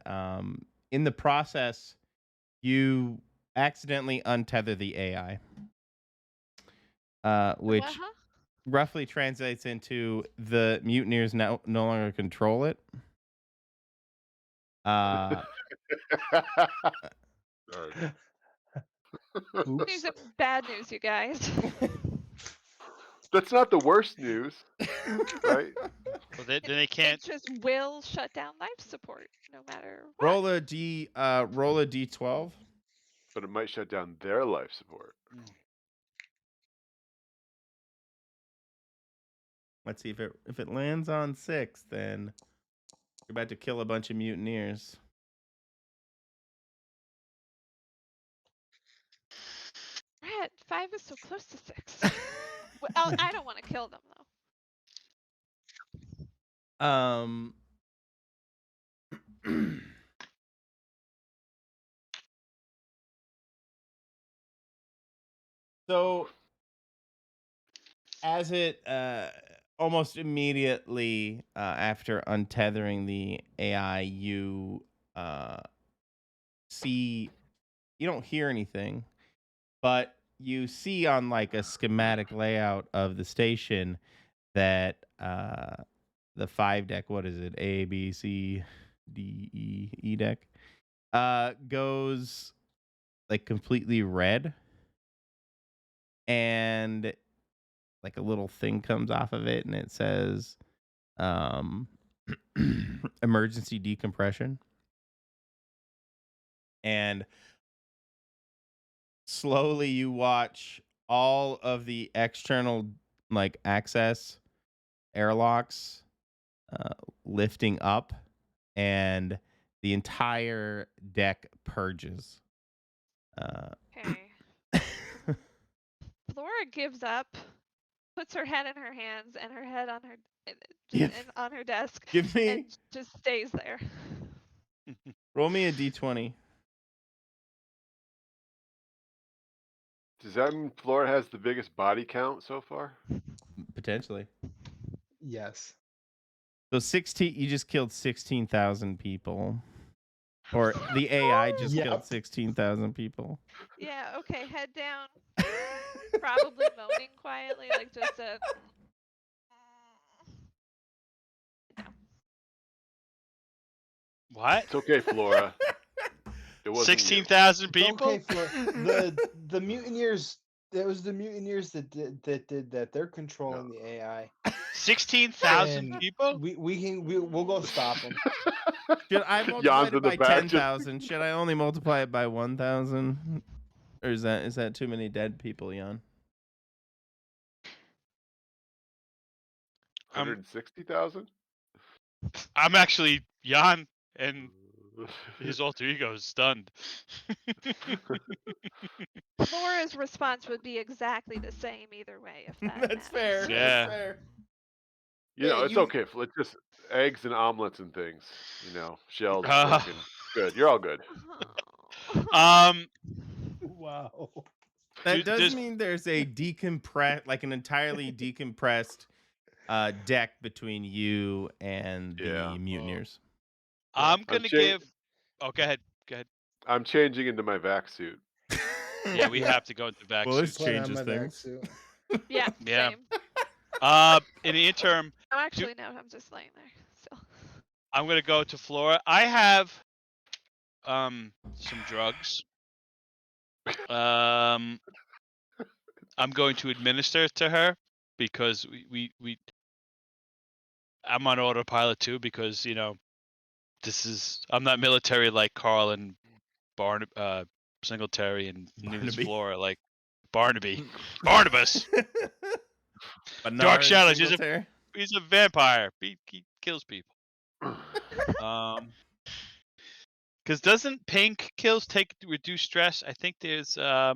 in the process, you accidentally untether the AI, which Uh-huh. roughly translates into the mutineers no longer control it. Sorry. News and bad news, you guys. That's not the worst news, right? Well, then they can't. It just will shut down life support no matter what. roll a d12. But it might shut down their life support. Let's see if it lands on 6, then you're about to kill a bunch of mutineers. Brad, 5 is so close to 6. Well, I don't want to kill them though. So as it almost immediately after untethering the AI, you see, you don't hear anything, but you see on like a schematic layout of the station that the 5 deck, what is it, A, B, C, D, E deck, goes like completely red, and like a little thing comes off of it and it says emergency decompression, and slowly you watch all of the external like access airlocks lifting up, and the entire deck purges. Okay. Flora gives up, puts her head in her hands and her head on her on her desk, Give me, and just stays there. roll me a d20. Does that mean Flora has the biggest body count so far? Potentially. Yes. So 16, you just killed 16,000 people. Or the AI just Yep. killed 16,000 people. Yeah, okay, head down. Probably moaning quietly, like just a. What? It's okay, Flora. It wasn't you. 16,000 It's people. okay, Flo. The mutineers. It was the mutineers that did that. They're controlling the AI. 16,000 And people. we'll go stop them. Should I multiply Jan's it in the by back just- 10,000? Should I only multiply it by 1,000? Or is that too many dead people, Jan? 160,000. I'm actually Jan, and his alter ego is stunned. Laura's response would be exactly the same either way, if that That's matters. fair. Yeah. That's fair. You know, Yeah, it's okay. It's just eggs and omelets and things. You know, shells, Ah. bacon. Good. You're all good. Um, Wow. That does there's- mean there's a decompress, like an entirely decompressed deck between you and Yeah. the mutineers. I'm gonna cha- give. Oh, go ahead. Go ahead. I'm changing into my vac suit. Yeah, we Yeah. have to go into vac Well, this suits. Put on changes my vac things. suit. Yeah, Yeah. same. In the interim, Oh, actually, no, I'm just laying there still. I'm gonna go to Flora. I have some drugs. I'm going to administer it to her because we I'm on autopilot too because I'm not military like Carl and Singletary and neither's Barnaby. Flora like Barnaby. Barnabas. Bernard Dark Shadows. Singletary. He's a vampire. He kills people. Because doesn't pink kills reduce stress? I think there's I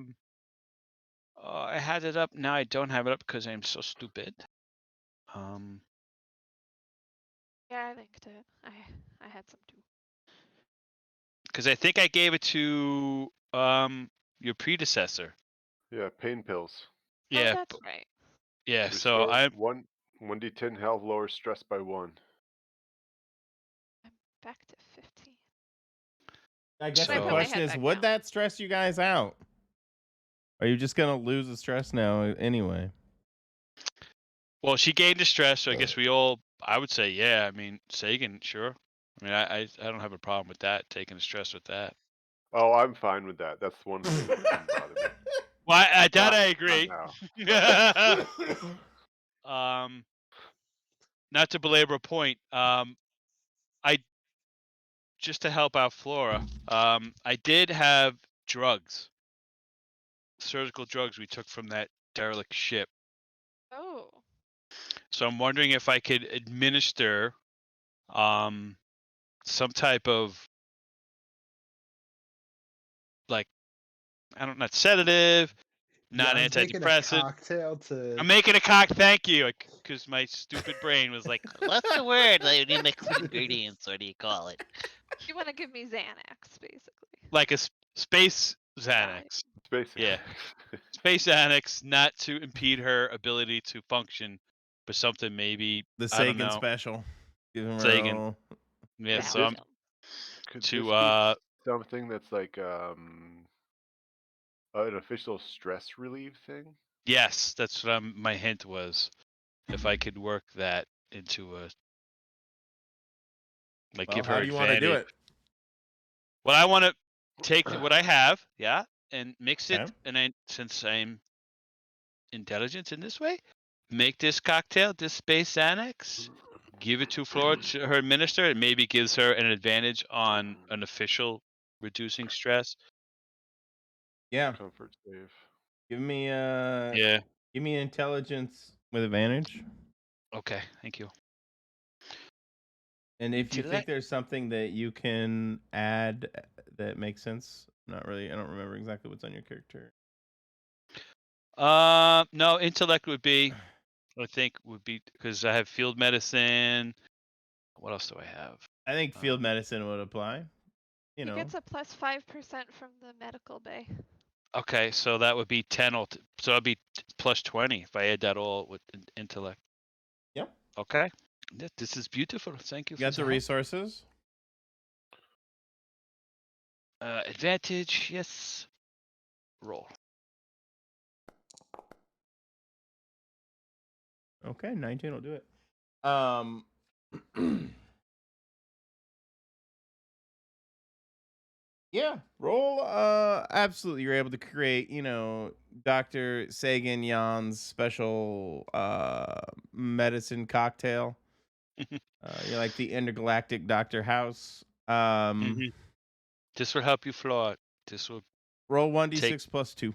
had it up. Now I don't have it up because I'm so stupid. Yeah, I linked it. I had some too. Because I think I gave it to your predecessor. Yeah, pain pills. Oh, Yeah, that's right. yeah. So Restore I'm 1d10 health, lower stress by 1. I'm back to 15. I guess So- the I put my question head is, back would down. that stress you guys out? Are you just gonna lose the stress now anyway? well. She gained the stress, so I guess we all. I would say, yeah. I mean, Sagan, sure. I mean, I don't have a problem with that. Taking the stress with that. Oh, I'm fine with that. That's one thing that didn't bother me. Well, that Not- I not agree. now. Not to belabor a point. I just to help out Flora. I did have drugs, surgical drugs we took from that derelict ship. Oh. So I'm wondering if I could administer some type of not sedative, not John's making a antidepressant. cocktail to. I'm making a thank you, because my stupid brain was like, What's the word? Like, you mix ingredients. What do you call it? You want to give me Xanax, basically. like a space Got Xanax. Space. Yeah. Space Xanax, not to impede her ability to function, but something maybe The I don't Sagan know. special. Give him Sagan. all- Yeah, Valium. so I'm Could to this be something that's like an official stress relief thing? yes, that's what my hint was. If I could work that into a Well, give how her do you want to do advantage. it? Well, I want to take what I have, yeah, and mix it, Okay. and since I'm intelligent in this way, make this cocktail, this space Xanax, give it to Flora to her administer. It maybe gives her an advantage on an official reducing stress. Yeah. Comfort save. Give me Yeah. Give me intelligence with advantage. Okay. Thank you. And if you Did think there's something that you can add that makes sense, not really. I don't remember exactly what's on your character. No, intellect would be. I think would be because I have field medicine. What else do I have? I think field medicine would apply. You He know. gets a plus 5% from the medical bay. Okay, so that would be 10. So that'd be plus 20 if I add that all with intellect. Yep. Okay. This is beautiful. Thank you. You got the resources. Advantage, yes. Roll. Okay, 19 will do it. Yeah, roll. Absolutely, you're able to create, Dr. Sagan Jan's special medicine cocktail. You're like the intergalactic Doctor House. Mhm. This will help you, Flora. This will Roll 1d6 plus 2.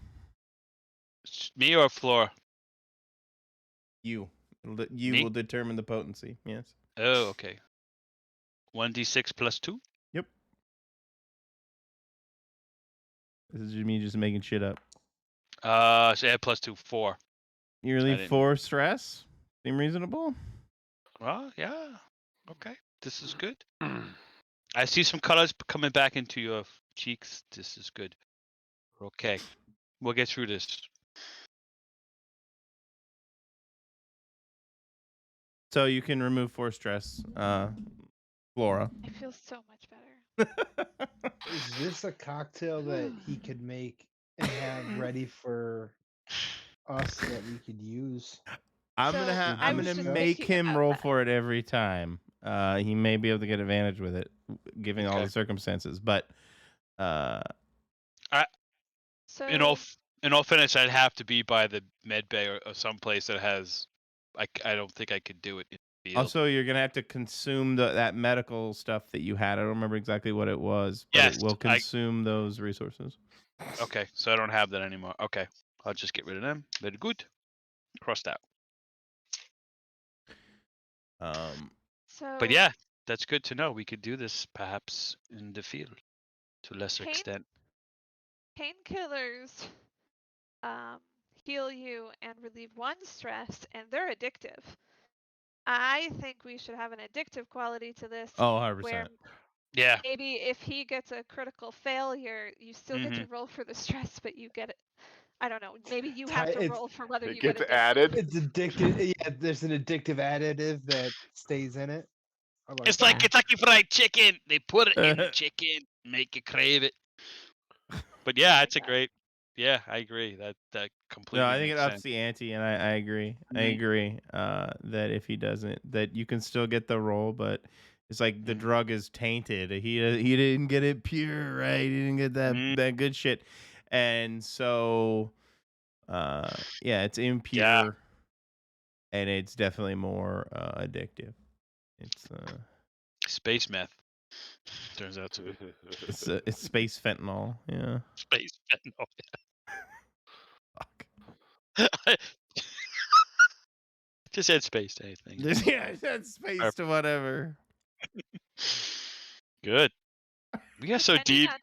me or Flora. You Me? will determine the potency. Yes. Oh, okay. 1d6 plus 2. Yep. This is me just making shit up. So add plus 2, 4. You I relieve didn't- 4 stress. Seem reasonable? Well, yeah. Okay, this is good. I see some colors coming back into your cheeks. This is good. Okay, we'll get through this. So you can remove 4 stress, Flora. I feel so much better. Is this a cocktail that he could make and have ready for us that we could use? I'm So, gonna I was make just thinking him about roll that. for it every time. He may be able to get advantage with it, given all Okay. the circumstances. But So In all fairness, I'd have to be by the med bay or someplace that has. I don't think I could do it in the field. also, you're gonna have to consume that medical stuff that you had. I don't remember exactly what it was, but Yes, it will consume those resources. Okay, so I don't have that anymore. Okay, I'll just get rid of them. Very good. Crossed out. so But yeah, that's good to know. We could do this perhaps in the field to a lesser extent. painkillers heal you and relieve one stress, and they're addictive. I think we should have an addictive quality to this, Oh, 100%. where Yeah. maybe if he gets a critical failure, you still get to roll for the stress, but you get it. I don't know. Maybe you have to It's- roll for whether It you get gets addicted. added. It's addictive. Yeah, there's an addictive additive that stays in it. I like It's like that. Kentucky Fried Chicken. They put it in the chicken, make you crave it. But yeah, like it's a that. great. Yeah, I agree. That completely No, I think it makes ups sense. the ante, and I agree. I Mhm. agree that if he doesn't, that you can still get the roll, but it's like the Mhm. drug is tainted. He didn't get it pure, right? He didn't get that good shit, and so yeah, it's impure, and it's definitely more addictive. It's Space meth. Turns out to be it's space fentanyl. Yeah. space fentanyl. Fuck. Just add space to anything. Yeah, that's space to whatever. Good. We got so Depending deep. on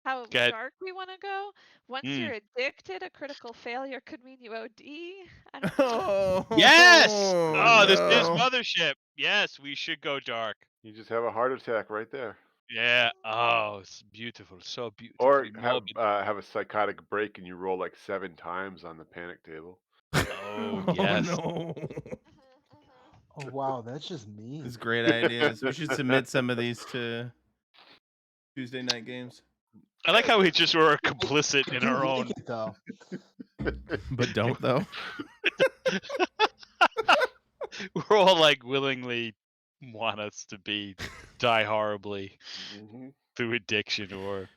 how Go ahead. dark we want to go. Once you're addicted, a critical failure could mean you OD. I don't know. Oh, Yes. Oh, this is no. Mothership. Yes, we should go dark. You just have a heart attack right there, Yeah. Oh, it's beautiful. So beautiful. or Morbid. have a psychotic break and you roll like 7 times on the panic table. Oh, yes. No. Oh wow, that's just mean. It's great ideas. We should submit some of these to Tuesday night games. I like how we just were complicit I in do our like own. it though. But don't though. We're all like willingly want us to die horribly Mhm. through addiction or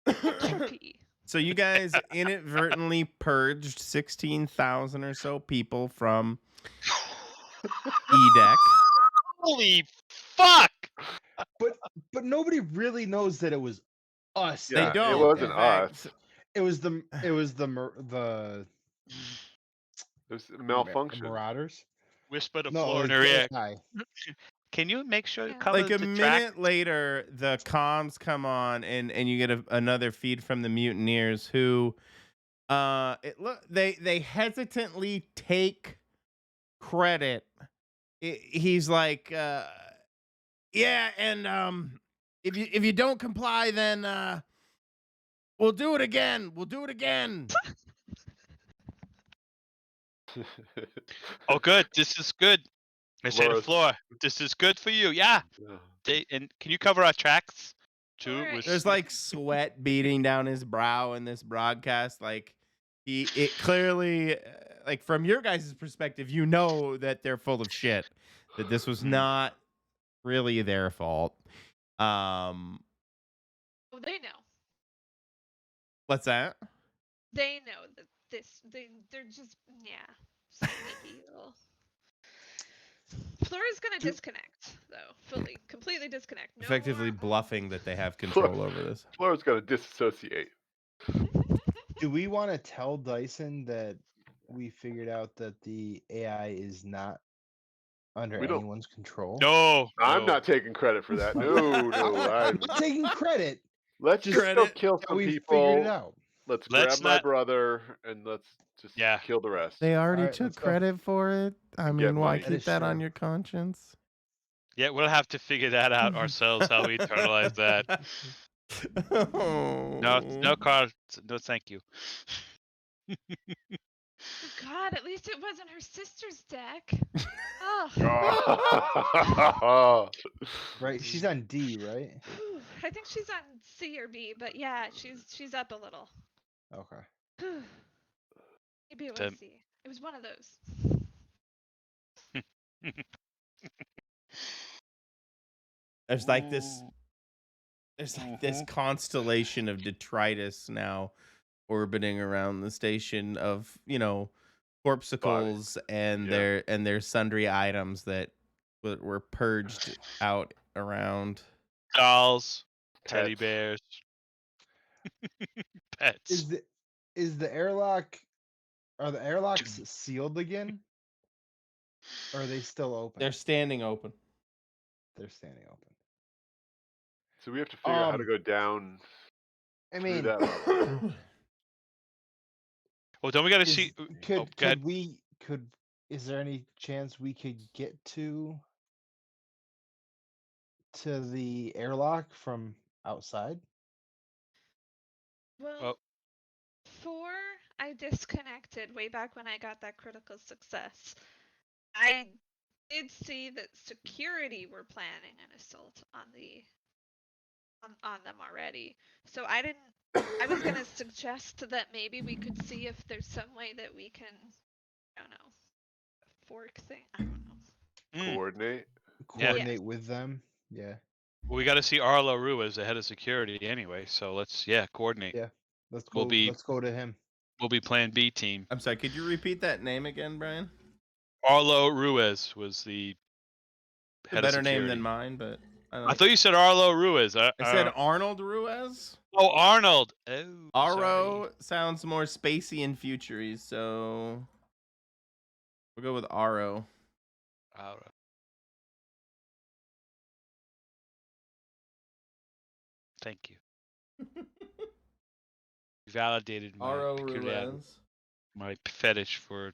QP. So you guys inadvertently purged 16,000 or so people from EDEC. holy fuck. But nobody really knows that it was us. They Yeah, don't. it wasn't In fact, us. It was the It was a malfunction. Marauders. Whisper to No, Flora it in was her ear. AI. Can you make sure to Yeah. cover like a the track? minute later, the comms come on, and you get another feed from the mutineers who, they hesitantly take credit. He's like, yeah, and if you don't comply, then we'll do it again. We'll do it again. Oh, good. This is good. I say to Laura's- Flora, this is good for you. Yeah. And can you cover our tracks too? Alright. With There's like sweat beating down his brow in this broadcast. Like it clearly, like from your guys' perspective, you know that they're full of shit. That this was not really their fault. Oh, they know. What's that? They know that they're just sneaky little. Flora's gonna disconnect though, fully, completely disconnect. No Effectively more bluffing that they have control over this. Flora's got to disassociate. Do we want to tell Dyson that we figured out that the AI is not under We don't- anyone's control? No, I'm no. not taking credit for that. No, I'm no. not taking credit. Let's Just just go credit. kill that some we people. figured it out. Let's Let's grab my not- brother and let's just Yeah. kill the rest. They already Alright, took let's go. credit for it. I And mean, get why money. That keep is that on true. your conscience? Yeah, we'll have to figure that out ourselves. How we internalize that. No, Carl. No, thank you. Oh God, at least it wasn't her sister's deck. Oh. Oh. Right? She's on D, right? Whew, I think she's on C or B, but yeah, she's up a little. Okay. Whew. Maybe it was Then- C. It was one of those. There's like this. There's like this constellation of detritus now orbiting around the station of corpsicles and Yeah. their sundry items that were purged out around. Dolls, teddy Pets. bears, pets. Is the airlock are the airlocks sealed again? Or are they still open? They're standing open. They're standing open. So we have to figure out how to go down I through mean, that level. Well, don't we got to is, see? could go ahead. is there any chance we could get to the airlock from outside? Well, Oh. before I disconnected way back when I got that critical success, I did see that security were planning an assault on them already. So I was gonna suggest that maybe we could see if there's some way that we can, I don't know, fork thing. I don't know. Coordinate. Coordinate with them? Yeah. Well, we got to see Arlo Rue as the head of security anyway. So let's coordinate. Yeah. Let's go. Let's go to him. We'll be Plan B team. I'm sorry. Could you repeat that name again, Brian? Arlo Ruiz was the A head better of security. name than mine, but I thought you said Arlo Ruiz. I said Arnold Ruiz. Oh, Arnold. Oh, Aro sorry. sounds more spacey and futury, so we'll go with Aro. Arlo. Thank you. Validated my Aro peculiarity, Ruiz. my fetish for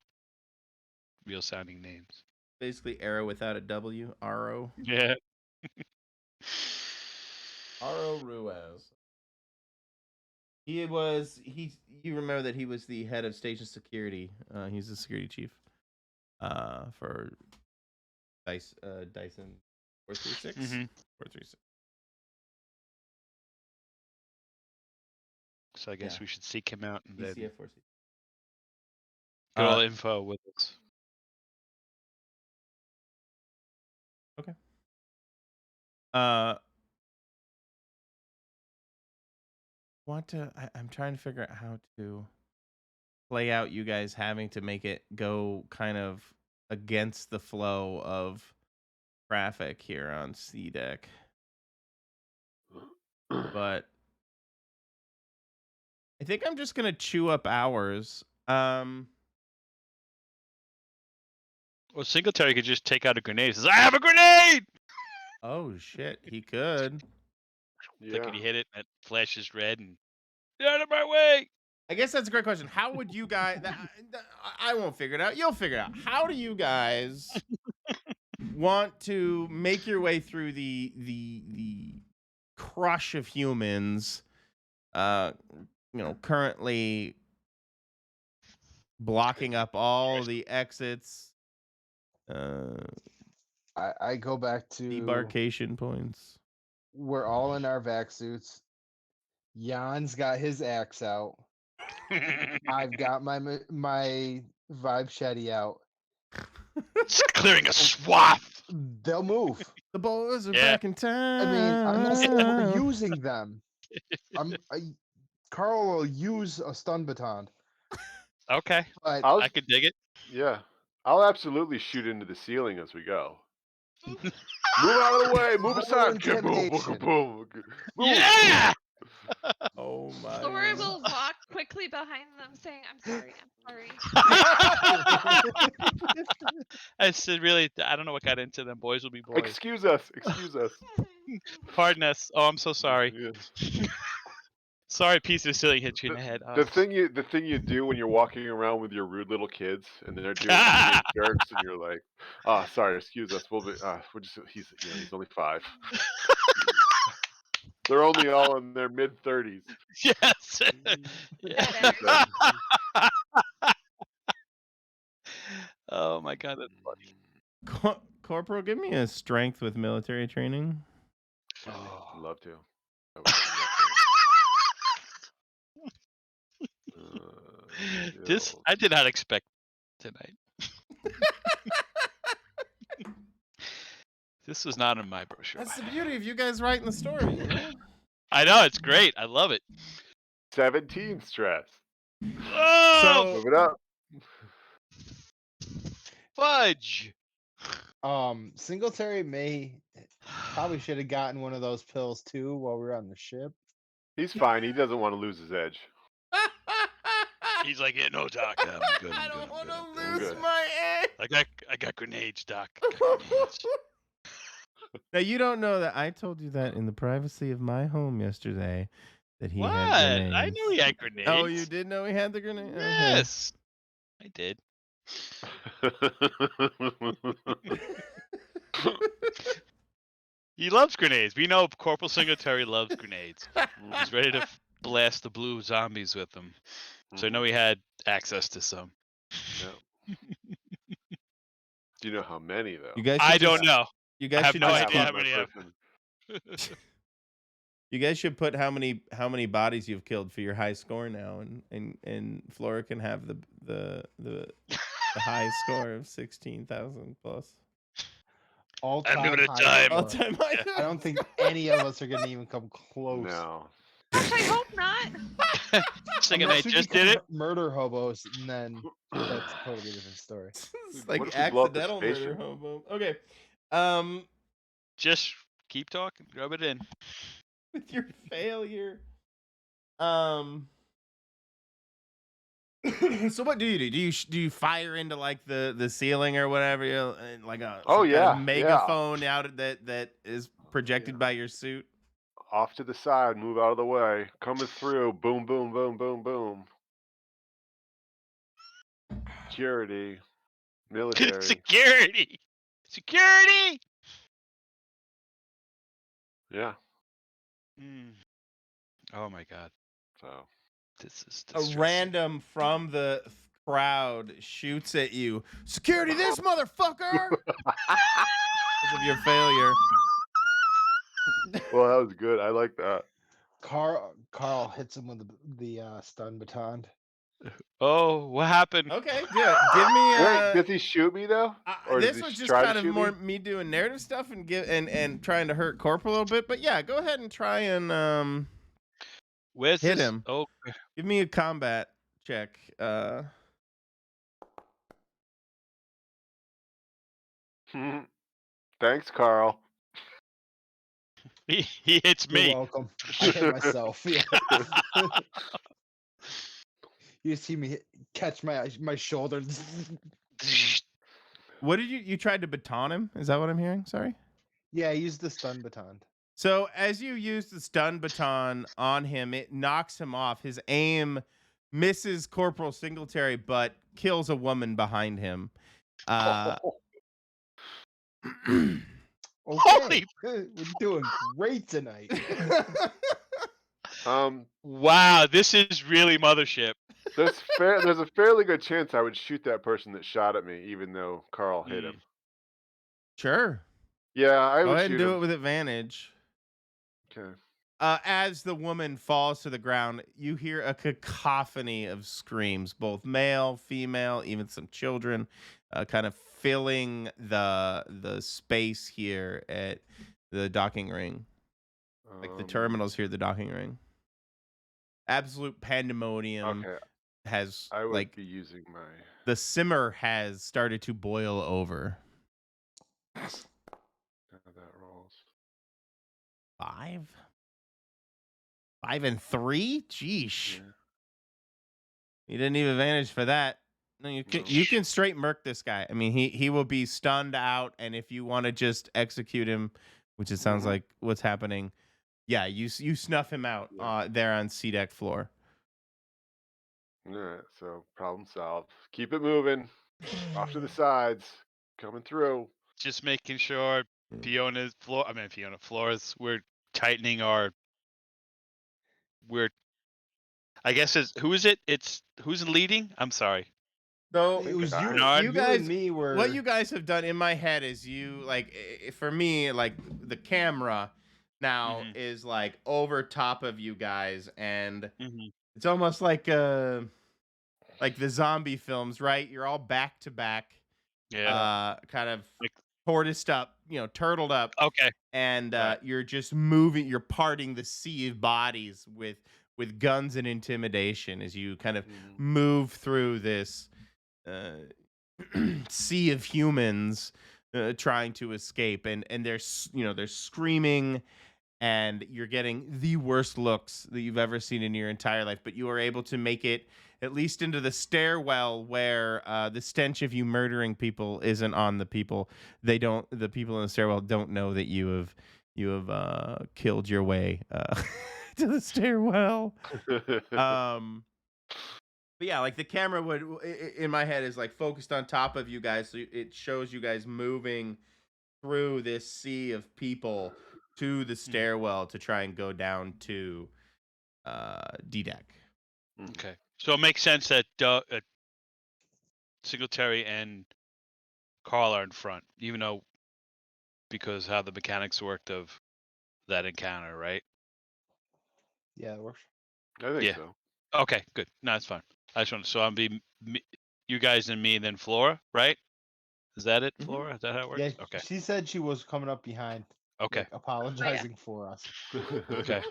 real sounding names. Basically, arrow without a W. Aro. Yeah. Aro Ruiz. You remember that he was the head of station security. He's the security chief. For Dyson 436. 436. So I guess we should seek him out and then DCF 436. get all the info with us. Okay. I'm trying to figure out how to play out you guys having to make it go kind of against the flow of traffic here on C deck. But I think I'm just gonna chew up hours. Well, Singletary could just take out a grenade. He says, "I have a grenade!" Oh shit, he could. Like, Yeah. when you hit it, and it flashes red, and get out of my way. I guess that's a great question. How would you guys? I won't figure it out. You'll figure it out. How do you guys want to make your way through the crush of humans? Currently blocking up all the exits. I go back to Debarkation points. We're all in our vac suits. Jan's got his axe out. I've got my vibe shetty out. It's clearing a swath. They'll move. The boys are Yeah. back in time. I mean, I'm not saying we're using them. Carl will use a stun baton, Okay, but I could dig it. Yeah. I'll absolutely shoot into the ceiling as we go. Move out of the way. Move Roll aside. Kaboom, intimidation. boom. Move. Yeah. Oh my. Flora will walk quickly behind them, saying, "I'm sorry, I'm sorry." I said, really, I don't know what got into them. Boys will be boys. Excuse us. Excuse us. Pardon us. Oh, I'm so sorry. Yeah. Sorry, piece of silly hit you in the head. The thing you do when you're walking around with your rude little kids and they're being jerks and you're like, sorry, excuse us. We'll just he's only 5. They're only all in their mid-30s. Yes. Dead Oh my god, that's funny. Corporal, give me a strength with military training. I'd love to. This I did not expect tonight. This was not in my brochure. That's the beauty of you guys writing the story. You know? I know, it's great. I love it. 17 stress. Oh, Move it up. fudge. Singletary probably should have gotten one of those pills too while we were on the ship. He's fine. He doesn't want to lose his edge. He's like, yeah, no, Doc. I'm good. I I'm don't good, want I'm to good, I'm lose good. my edge. I got grenades, Doc. I got grenades. Now you don't know that I told you that in the privacy of my home yesterday that he What? had grenades. I knew he had grenades. Oh, you did know he had the grenade? Yes, I did. He loves grenades. We know Corporal Singletary loves grenades. He's ready to blast the blue zombies with them. So I know he had access to some. Yeah. Do you know how many though? You guys I should don't just- know. You I guys have should no just idea on how my many I have. person. You guys should put how many bodies you've killed for your high score now, and Flora can have the high score of 16,000 plus. All-time Unlimited high time. score. All time high. I don't think any of us are gonna even come close. No. Gosh, I hope not. Thinking I Unless we just become did it. Murder hobos, and then that's a totally different story. It's like What if we blow up the accidental murder station? hobo. Okay. Just keep talking. Rub it in. With your failure. So what do you do? Do you fire into like the ceiling or whatever? You know, and like a Oh, some kind yeah, of yeah. megaphone out that is projected Yeah. by your suit. Off to the side. Move out of the way. Coming through. Boom, boom, boom, boom, boom. Security. Military. Security. Security. Yeah. Oh my god. So. This is A distressing. random from the crowd shoots at you. Security, this motherfucker! Because of your failure. Well, that was good. I like that. Carl hits him with the stun baton. Oh, what happened? Okay, good. Give me Wait, does he shoot me though? Or does this he was just try to kind of shoot more me? me doing narrative stuff and trying to hurt Corporal a little bit. But yeah, go ahead and try and Where's hit this? him. Oh, Give me a combat check. Thanks, Carl. he hits You're me. welcome. I hit myself. Yeah. You see me catch my shoulder. What did you tried to baton him? Is that what I'm hearing? Sorry. Yeah, I used the stun baton. So as you use the stun baton on him, it knocks him off. His aim misses Corporal Singletary, but kills a woman behind him. Okay, we're doing great tonight. Wow, this is really Mothership. There's a fairly good chance I would shoot that person that shot at me, even though Carl hit him. Sure. Yeah, I Go would ahead and shoot do him. it with advantage. Okay. As the woman falls to the ground, you hear a cacophony of screams, both male, female, even some children, kind of filling the space here at the docking ring. Like the terminals here at the docking ring. absolute pandemonium Okay, has I would like be using my. the simmer has started to boil over. How that rolls. 5? 5 and 3? Jeesh. Yeah. You didn't need advantage for that. No, you can straight murk this guy. I mean, he will be stunned out, and if you want to just execute him, which it sounds like what's happening, yeah, you snuff him out there on C deck floor. All right, so problem solved. Keep it moving. Off to the sides. Coming through. Just making sure Flores, we're tightening our. I guess who is it? It's who's leading? I'm sorry. So It was you. Bernard? You guys, and me were. what you guys have done in my head is you like for me like the camera now is like over top of you guys, and it's almost like the zombie films, right? You're all back to back, kind of Like- tortoised up, turtled up. Okay. And Right. you're just moving, you're parting the sea of bodies with guns and intimidation as you kind of move through this sea of humans trying to escape, and they're screaming, and you're getting the worst looks that you've ever seen in your entire life, but you are able to make it at least into the stairwell where the stench of you murdering people isn't on the people. The people in the stairwell don't know that you have killed your way to the stairwell. But yeah, like the camera would in my head is like focused on top of you guys, so it shows you guys moving through this sea of people to the stairwell to try and go down to D deck. Okay. So it makes sense that Singletary and Carl are in front, even though because how the mechanics worked of that encounter, right? Yeah, it works. I think Yeah. so. Okay, good. No, it's fine. I just want so I'll be you guys and me, and then Flora, right? Is that it, Flora? Is that how it works? Yeah. Okay. She said she was coming up behind. Okay. Like, apologizing for us. Okay.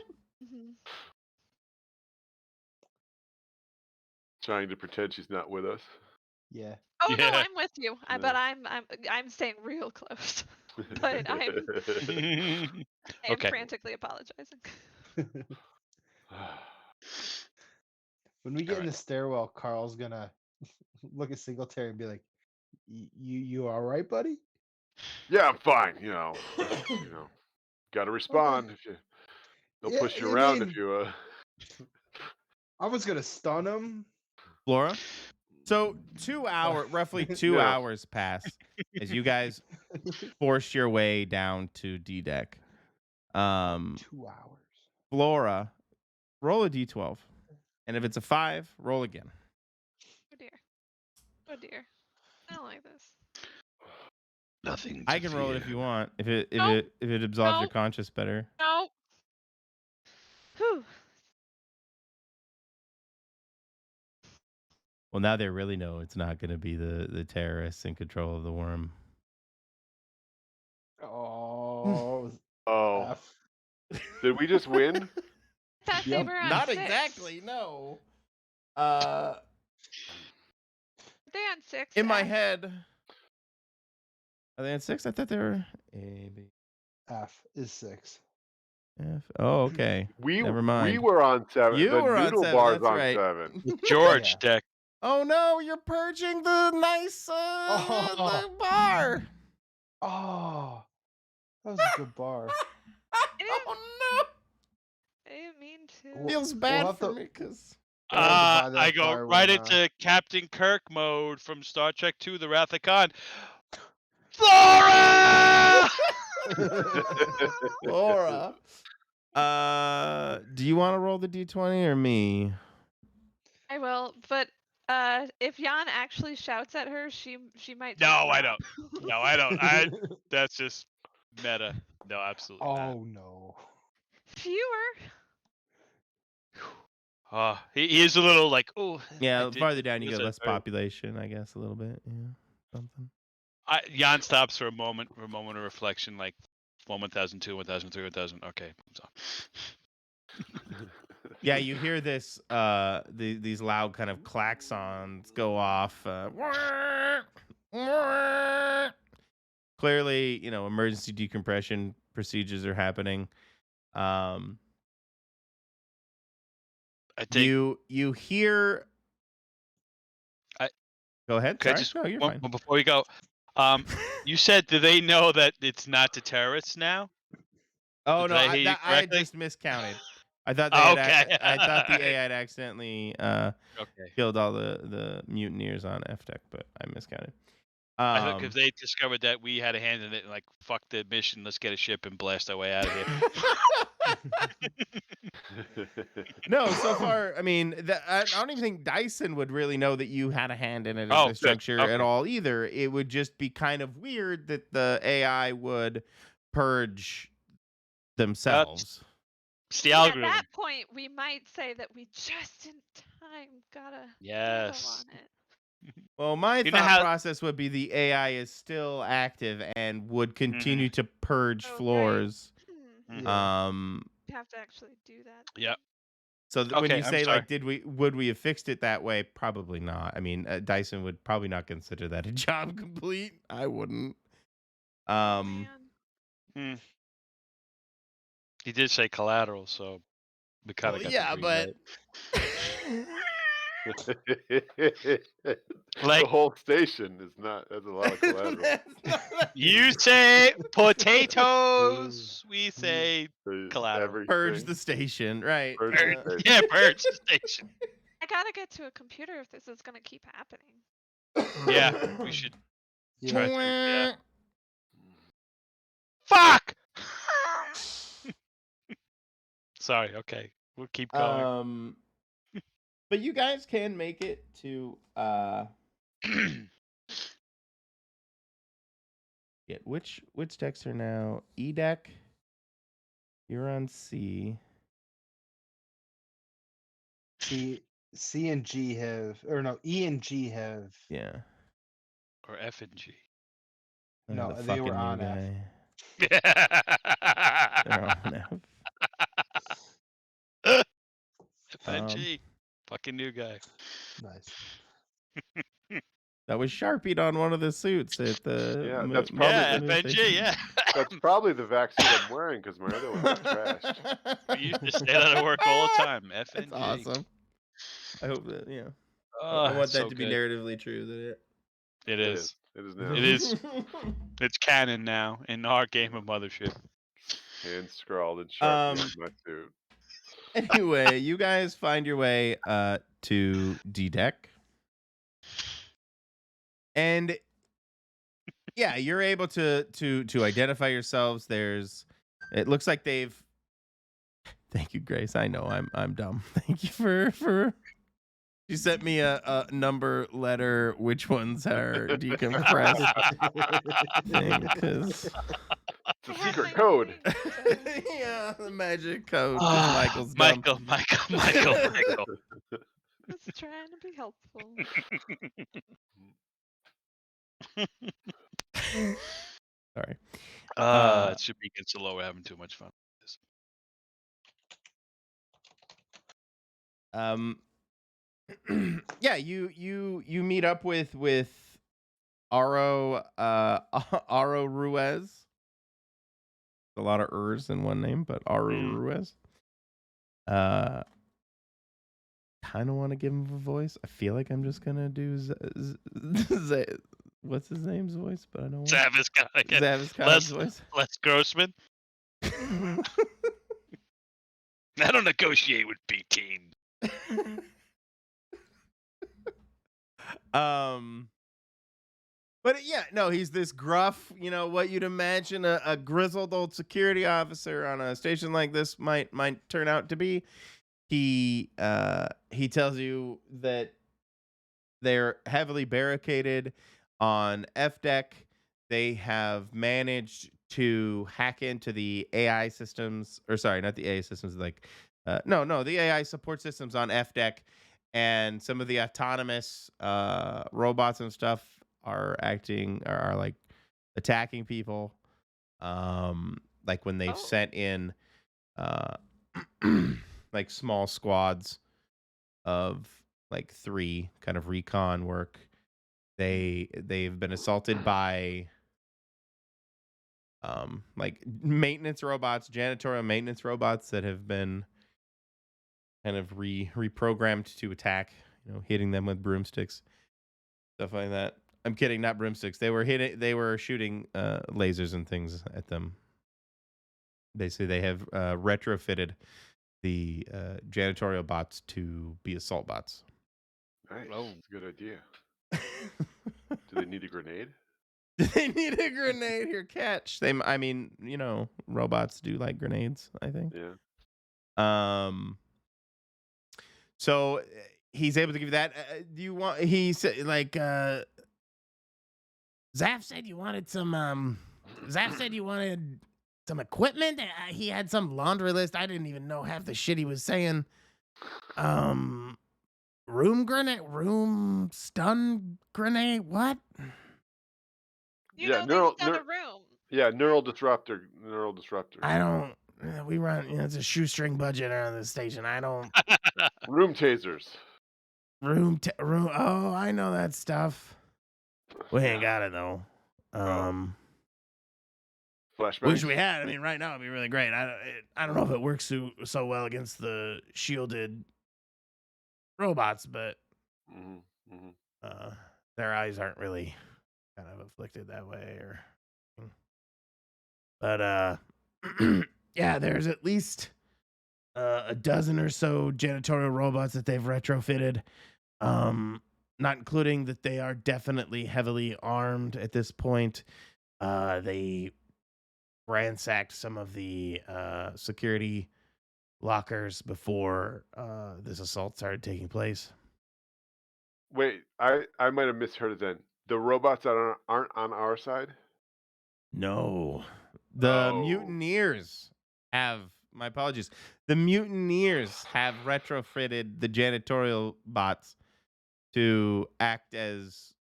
Trying to pretend she's not with us. Yeah. Oh no, Yeah. I'm with you. But I'm staying real close. But I am Okay. frantically apologizing. When we get in the stairwell, Carl's gonna look at Singletary and be like, "You all right, buddy?" Yeah, I'm fine. Got to respond if you. They'll Yeah, push you I around mean- if you. I was gonna stun him. Flora? So roughly 2 Yeah. hours pass as you guys force your way down to D deck. 2 hours. Flora, roll a d12. And if it's a 5, roll again. Oh dear. Oh dear. I don't like this. Nothing. I can roll it if you want. If it Nope. absolves your Nope. conscience better. No. Whew. Well, now they really know it's not going to be the terrorists in control of the worm. Oh. Oh. F. Did we just win? I thought they Yep. were on Not 6. exactly, no. They're on 6. In my F. head, are they on 6? I thought they were A, B, F is 6. F. Oh, okay. Never mind. We were on 7. You the were on noodle 7. bar's That's on right. 7. George Yeah. deck. Oh no, you're purging the nice the bar. Oh, that was a good bar. Oh no. I didn't mean to. Well, Feels we'll bad have for to- me because We'll have to buy I that go bar right when, into Captain Kirk mode from Star Trek II: The Wrath of Khan. Flora! Laura. Do you want to roll the d20 or me? I will, but if Jan actually shouts at her, she might. No, just I stop. don't. No, I don't. That's just meta. No, absolutely not. Oh no. Fewer. He is a little like, oh. Yeah, farther down you there's go, a- less population, I guess, a little bit. Yeah, something. Jan stops for a moment of reflection, like 1,002, 1,003, 1,000. Okay. So. Yeah, you hear this these loud kind of klaxons go off. Clearly, emergency decompression procedures are happening. Um, I think you hear. I- Go ahead. could I Sorry. just No, you're one, fine. well, before we go. You said, do they know that it's not to terrorists now? Oh Did no, I hear you I had correctly? just miscounted. I thought they Oh, had. okay. I thought the AI had accidentally Okay. killed all the mutineers on FTech, but I miscounted. I thought because they discovered that we had a hand in it, and like, fuck the mission, let's get a ship and blast our way out of here. No, so far, I mean, I don't even think Dyson would really know that you had a hand in it at Oh, this good. juncture at Okay. all either. It would just be kind of weird that the AI would purge themselves. It's the At algorithm. that point, we might say that we just in time got a handle Yes. on it. Well, my You know thought how- process would be the AI is still active and would continue to purge Oh, right. floors. Mhm. Yeah. You have to actually do that. Yeah. So when Okay, you I'm say sorry. like, would we have fixed it that way? Probably not. I mean, Dyson would probably not consider that a job complete. I wouldn't. Oh, man. He did say collateral, so we kind of Well, got yeah, the green but light. The Like, whole station has a lot of collateral. you say potatoes, we say collateral. purge Everything. the station, right? Purge the station. Yeah, purge the station. I gotta get to a computer if this is gonna keep happening. Yeah, we should try Yeah. to. Yeah. Fuck! Sorry, okay. We'll keep going. But you guys can make it to which decks are now E deck? You're on C. C and G have, or no, E and G have. Yeah. Or F and G. No, The they were fucking on new F. guy. They're on F. FNG. Fucking new guy. Nice. That was Sharpied on one of the suits at the. Yeah, that's probably Yeah, the- FNG, yeah. That's probably the vaccine I'm wearing because my other one got trashed. We used to say that at work all the time. FNG. That's awesome. I hope that Oh, I want that's that so to be good. narratively true. That It is. It is now. It is. It's canon now in our game of Mothership. Hand scrawled and sharpie on my suit. Anyway, you guys find your way to D deck, and yeah, you're able to identify yourselves. It looks like they've. Thank you, Grace. I know I'm dumb. Thank you for. You sent me a number letter. Which ones are decompressed? Because It's a secret code. yeah, the magic code. 'Cause Michael's dumb. Michael. Just trying to be helpful. Sorry. It should be against the low. We're having too much fun. Yeah, you meet up with Aro Aro Ruiz. A lot of ers in one name, but Aro Ruiz. Kind of want to give him a voice. I feel like I'm just gonna do what's his name's voice, but I don't want Zavis Khan's voice. Les Grossman. I don't negotiate with B team. But yeah, no, he's this gruff, what you'd imagine a grizzled old security officer on a station like this might turn out to be. He tells you that they're heavily barricaded on F deck. They have managed to hack into the AI systems, or sorry, not the AI systems, the AI support systems on F deck, and some of the autonomous robots and stuff are like attacking people. Like when they've sent in like small squads of like 3 kind of recon work. They've been assaulted by like maintenance robots, janitorial maintenance robots that have been kind of reprogrammed to attack, hitting them with broomsticks, stuff like that. I'm kidding, not broomsticks. They were shooting lasers and things at them. Basically, they have retrofitted the janitorial bots to be assault bots. Nice. Oh. That's a good idea. Do they need a grenade? Do they need a grenade? Here, catch. Robots do like grenades, I think. Yeah. So he's able to give you that. Do you want? He said like Zaf said you wanted some. Zaf said you wanted some equipment. He had some laundry list. I didn't even know half the shit he was saying. Room grenade, room stun grenade. What? You Yeah, know, they stun a room. Yeah, neural disruptor. Neural disruptor. I don't. We run. It's a shoestring budget around this station. I don't. Room tasers. Room. Oh, I know that stuff. We ain't got it though. Flashbang. Wish we had. I mean, right now it'd be really great. I don't know if it works so well against the shielded robots, but their eyes aren't really kind of afflicted that way, but yeah, there's at least a dozen or so janitorial robots that they've retrofitted. Not including that they are definitely heavily armed at this point. They ransacked some of the security lockers before this assault started taking place. Wait, I might have misheard it then. The robots that aren't on our side? No. The Oh. mutineers have, my apologies. The mutineers have retrofitted the janitorial bots to act as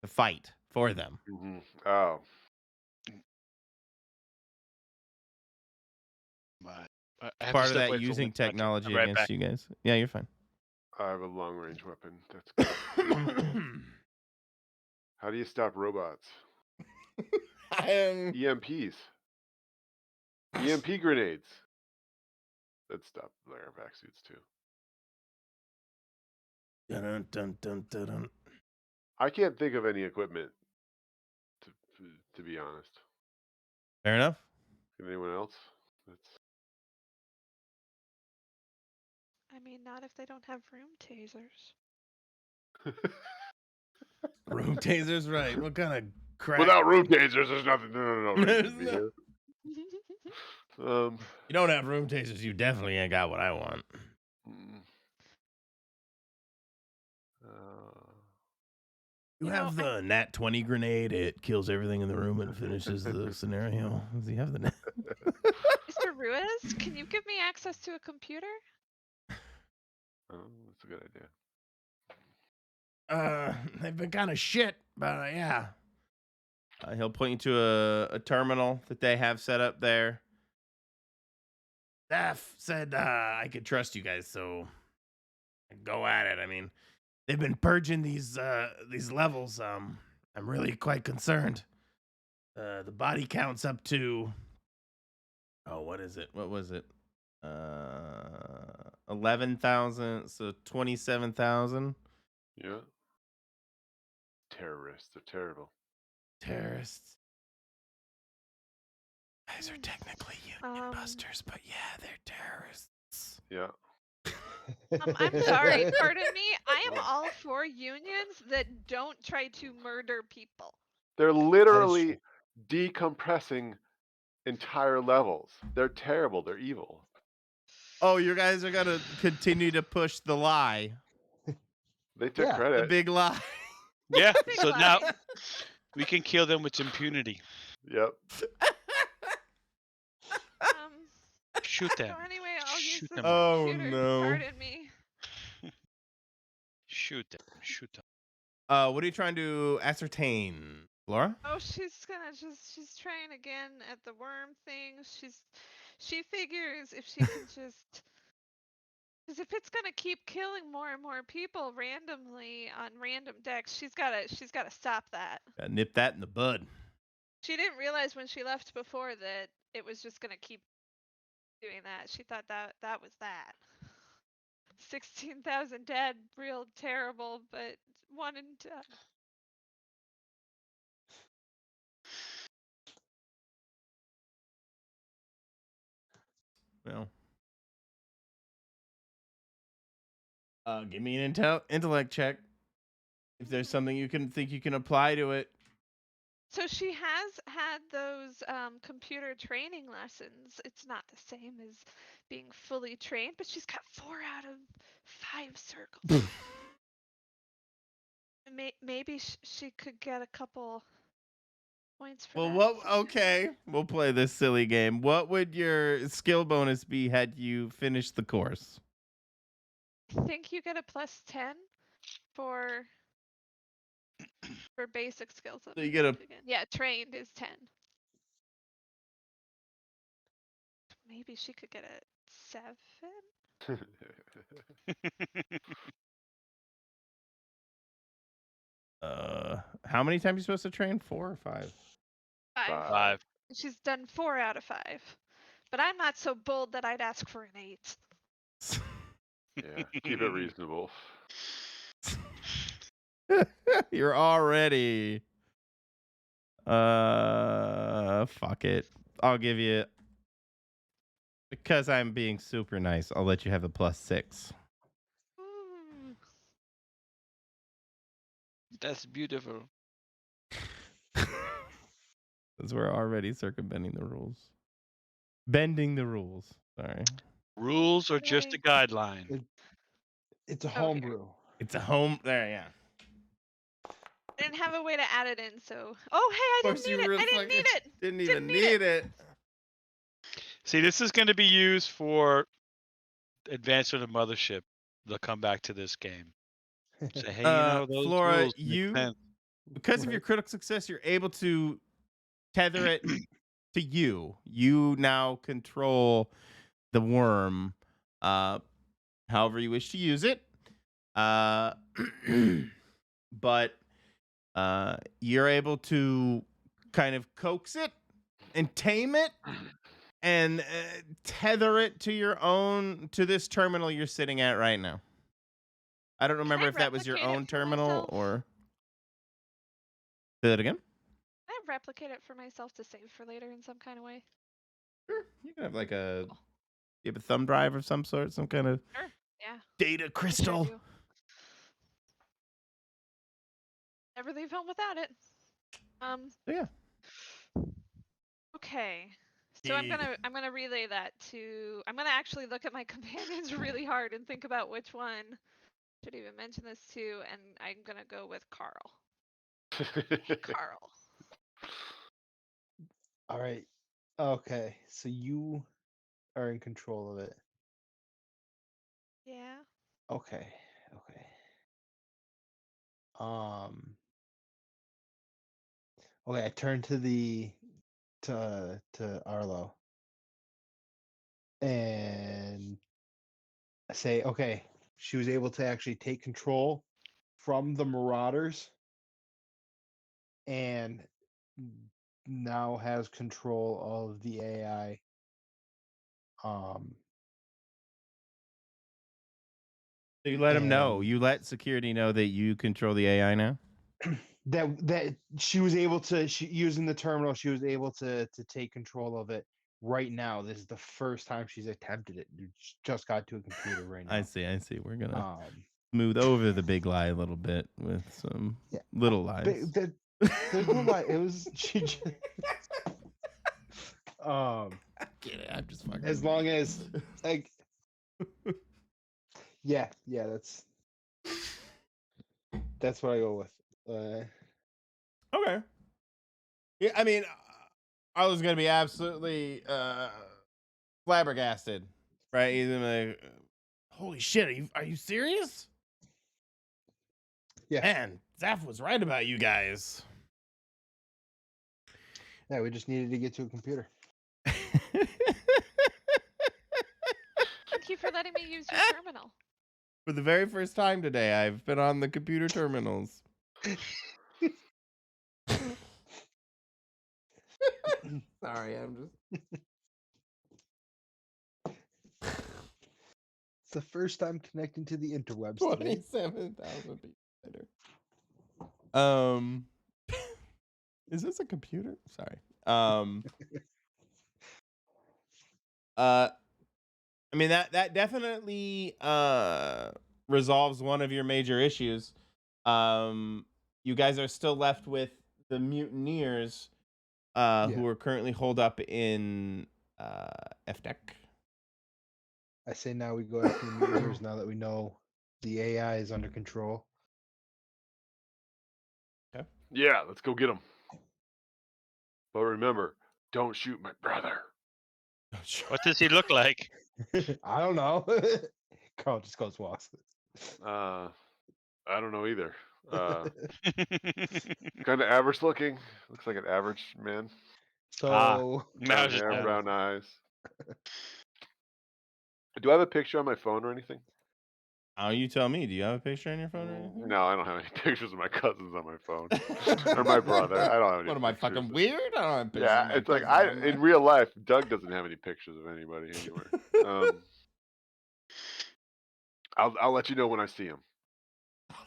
the fight for them. Mm-hmm. Oh. I have Part to of step that away for using 1 second. technology I'm right against back. you guys. Yeah, you're fine. I have a long range weapon. That's good. How do you stop robots? EMPs. EMP grenades. That stop their vac suits too. Dun, dun, dun, dun, dun. I can't think of any equipment, to be honest. Fair enough. Can anyone else? That's... I mean, not if they don't have room tasers. Room tasers, right? What kind of crap? Without room tasers, there's nothing. No reason to be here. You don't have room tasers, you definitely ain't got what I want. You have the Nat 20 grenade. It kills everything in the room and finishes the scenario. Does he have the Nat? Mr. Ruiz, can you give me access to a computer? Oh, that's a good idea. They've been kind of shit, but yeah. He'll point you to a terminal that they have set up there. Staff said I could trust you guys, so go at it. I mean, they've been purging these levels. I'm really quite concerned. The body count's up to what is it? What was it? 11,000, so 27,000. Yeah. Terrorists. They're terrible. Terrorists. Guys are technically union busters, but yeah, they're terrorists. Yeah. I'm sorry, pardon me. I am all for unions that don't try to murder people. They're literally decompressing entire levels. They're terrible. They're evil. Oh, you guys are gonna continue to push the lie. They took credit. The big lie. Yeah, Big so lie. now we can kill them with impunity. Yep. Shoot them. So anyway, I'll use Shoot the them. Oh, computer. no. Pardon me. Shoot them. Shoot them. What are you trying to ascertain, Laura? Oh, she's trying again at the worm thing. She figures if she can just Because if it's gonna keep killing more and more people randomly on random decks, she's gotta stop that. Gotta nip that in the bud. She didn't realize when she left before that it was just gonna keep doing that. She thought that was that. 16,000 dead, real terrible, but one and done. Well, give me an intellect check. If there's something you can think you can apply to it. So she has had those computer training lessons. It's not the same as being fully trained, but she's got 4 out of 5 circles. Maybe she could get a couple points for Well, that. what? Okay, we'll play this silly game. What would your skill bonus be had you finished the course? I think you get a +10 for basic skills. So you get a again. Yeah, trained is 10. Maybe she could get a 7. How many times are you supposed to train? 4 or 5? 5. 5. She's done 4 out of 5. But I'm not so bold that I'd ask for an 8. Yeah, keep it reasonable. You're already. Fuck it. I'll give you. Because I'm being super nice, I'll let you have a +6. Ooh. That's beautiful. Because we're already circumventing the rules. Bending the rules. Sorry. Rules are just a guideline. It's a Oh, here. homebrew. It's a home. There, yeah. I didn't have a way to add it in, so. Oh, hey, I didn't need it. I didn't need it. Didn't even need it. See, this is going to be used for advancement of Mothership. They'll come back to this game. Say, hey, those Flora, rules make sense. because of your critical success, you're able to tether it to you. You now control the worm, however you wish to use it. But you're able to kind of coax it and tame it and tether it to this terminal you're sitting at right now. I don't remember if that was your own terminal or. Say that again? Can I replicate it for myself to save for later in some kind of way? Sure. You can have like you have a thumb drive of some sort, some kind of Yeah. data crystal. Sure do. Never leave home without it. Yeah. Okay. So I'm gonna relay that to. I'm gonna actually look at my companions really hard and think about which one should even mention this to, and I'm gonna go with Carl. Carl. All right. Okay. So you are in control of it. Yeah. Okay. Okay. Okay, I turn to Arlo and I say, okay, she was able to actually take control from the Marauders and now has control of the AI. So you let them know. and You let security know that you control the AI now. that she was able to using the terminal, she was able to take control of it right now. This is the first time she's attempted it. You just got to a computer right now. I see. We're gonna Um smooth over the big lie a little bit with some little lies. There's no lie. It was she just I'm just fucking. as long as like yeah, that's what I go with. Okay. Yeah, I mean, I was gonna be absolutely flabbergasted, right? He's gonna be like, holy shit, are you serious? Yeah. Man, Zaf was right about you guys. Yeah, we just needed to get to a computer. And you for letting me use your terminal. For the very first time today, I've been on the computer terminals. Sorry, I'm just. It's the first time connecting to the interwebs today. 27,000 people later. Is this a computer? Sorry. I mean that definitely resolves one of your major issues. You guys are still left with the mutineers who are currently holed up in FDEC. I say now we go after the mutineers now that we know the AI is under control. Yeah, let's go get him. But remember, don't shoot my brother. What does he look like? I don't know. Carl just goes walks. I don't know either. Kind of average looking. Looks like an average man. So Now Brown just hair, now. brown eyes. Do I have a picture on my phone or anything? Oh, you tell me. Do you have a picture on your phone or anything? No, I don't have any pictures of my cousins on my phone or my brother. I don't have any. What am I pictures. fucking weird? I don't have pictures. Yeah, of my it's like cousins on in my- real life, Doug doesn't have any pictures of anybody anywhere. I'll let you know when I see him. I'll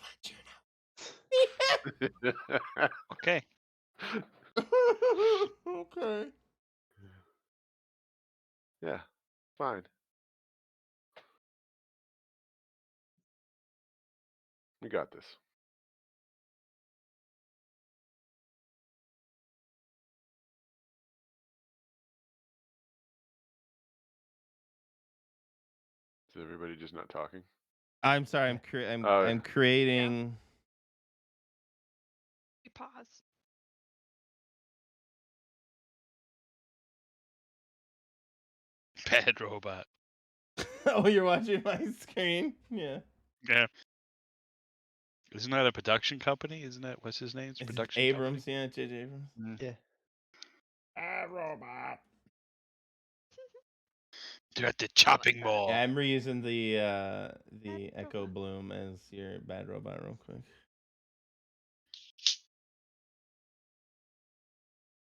let you know. Okay. Okay. Yeah, fine. We got this. Is everybody just not talking? I'm sorry. I'm creating. You pause. Bad robot. Oh, you're watching my screen? Yeah. Yeah. Isn't that a production company? Isn't that what's his name? It's It's production Abrams, company? yeah, J.J. Abrams. yeah. Bad robot. They're at the chopping mall. Yeah, I'm reusing the Bad Echo robot. Bloom as your bad robot real quick.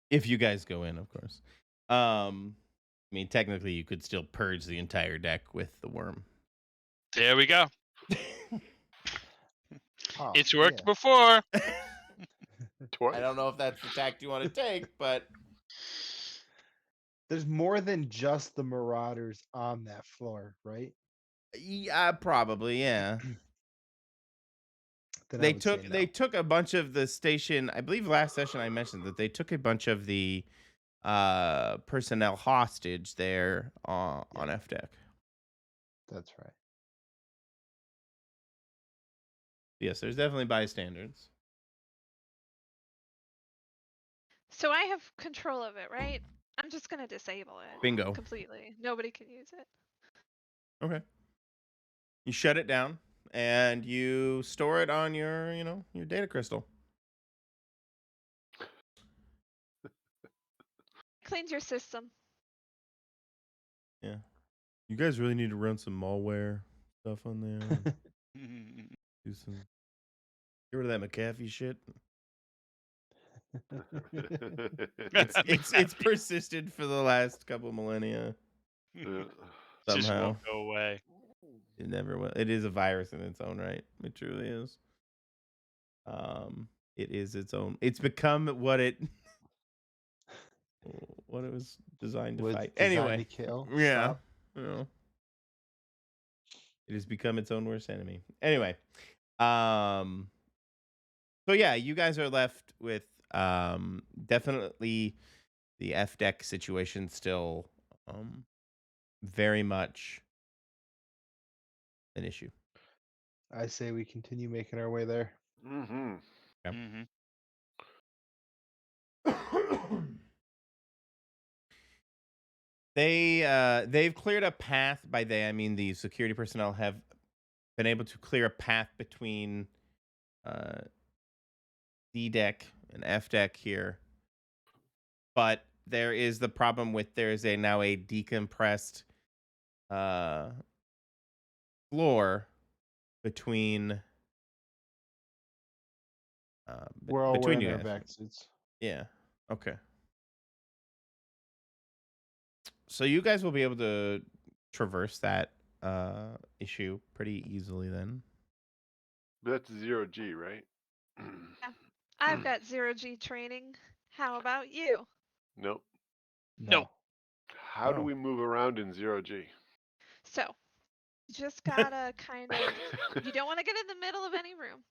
If you guys go in, of course. I mean, technically, you could still purge the entire deck with the worm. There we go. Oh, It's worked yeah. before. Twice. I don't know if that's the tact you want to take, but There's more than just the Marauders on that floor, right? yeah, probably, yeah. Then I They would say took a bunch of the station. I believe last session I mentioned that they took a bunch of the personnel hostage there on FDEC. That's right. Yes, there's definitely bystanders. So I have control of it, right? I'm just gonna disable it. Bingo. Completely. Nobody can use it. Okay. You shut it down and you store it on your, your data crystal. Cleans your system. Yeah. You guys really need to run some malware stuff on there. Do some. Get rid of that McAfee shit. It's persisted for the last couple millennia. Just Somehow. won't go away. It never will. It is a virus in its own right. It truly is. It is its own. It's become what it was designed to Was fight. designed Anyway, to kill. yeah. Stop. It has become its own worst enemy. Anyway, so yeah, you guys are left with definitely the FDEC situation still very much an issue. I say we continue making our way there. Mm-hmm. Yep. They've cleared a path. By they, I mean the security personnel have been able to clear a path between D deck and F deck here, but there is the problem with there is now a decompressed floor between We're all between wearing you our guys. vac suits. Yeah. Okay. So you guys will be able to traverse that issue pretty easily then. But that's 0G, right? I've got 0G training. How about you? Nope. No. How do Oh. we move around in 0G? So, you just gotta kind of, you don't want to get in the middle of any room.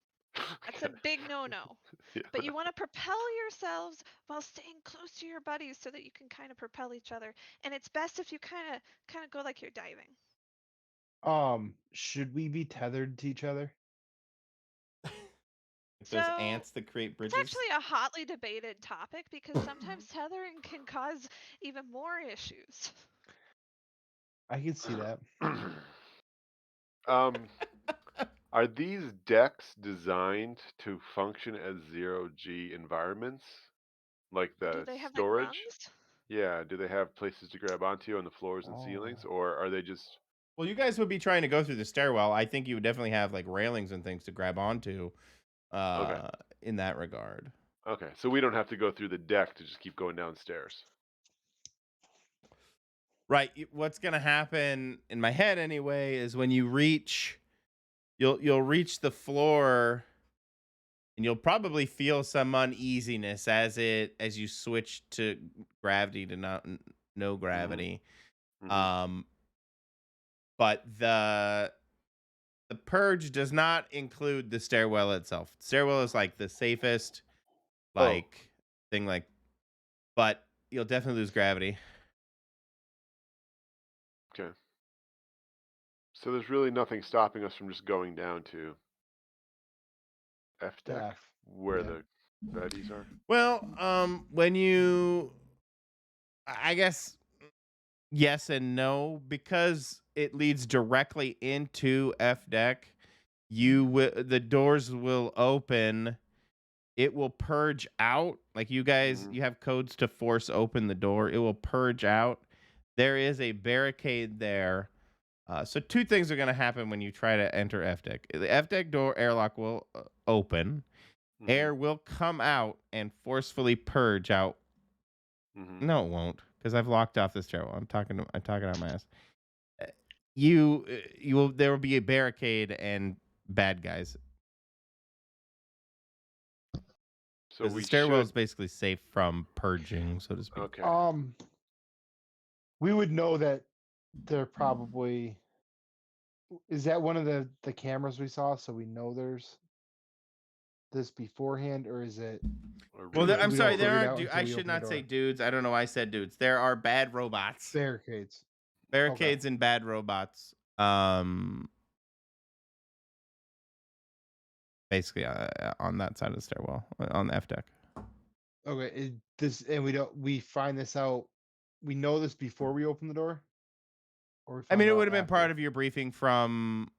That's a big no-no. Yeah. But you want to propel yourselves while staying close to your buddies so that you can kind of propel each other. And it's best if you kind of go like you're diving. Should we be tethered to each other? Those So, ants that create it's bridges. actually a hotly debated topic because sometimes tethering can cause even more issues. I can see that. Are these decks designed to function as 0G environments? Like Do the they have like storage? rungs? Yeah, do they have places to grab onto on the floors and ceilings? Oh. Or are they just... Well, you guys would be trying to go through the stairwell. I think you would definitely have like railings and things to grab onto Okay. in that regard. Okay, so we don't have to go through the deck to just keep going downstairs. Right. What's going to happen in my head anyway is when you reach you'll reach the floor and you'll probably feel some uneasiness as you switch to gravity to no gravity. Mhm. But the purge does not include the stairwell itself. Stairwell is like the safest thing but you'll definitely lose gravity. Okay. So there's really nothing stopping us from just going down to F deck, F. where Yeah. the baddies are. Well, when you I guess yes and no, because it leads directly into F deck. The doors will open. It will purge out. Like you guys, Mhm. you have codes to force open the door. It will purge out. There is a barricade there. So two things are going to happen when you try to enter F deck. The F deck door airlock will open. Mhm. Air will come out and forcefully purge out. Mhm. No, it won't, because I've locked off the stairwell. I'm talking out my ass. There will be a barricade and bad guys. So Because the we stairwell is should. basically safe from purging, so to speak. Okay. We would know that they're probably. Is that one of the cameras we saw? So we know there's this beforehand, or is it? Well, Really? I'm we sorry. don't There figure it aren't. out until I we should open the not say door? dudes. I don't know why I said dudes. There are bad robots, Barricades. barricades, and bad robots. Basically, on that side of the stairwell, on the F deck. Okay. We find this out. We know this before we open the door, or we I find mean, it out would have been part after? of your briefing from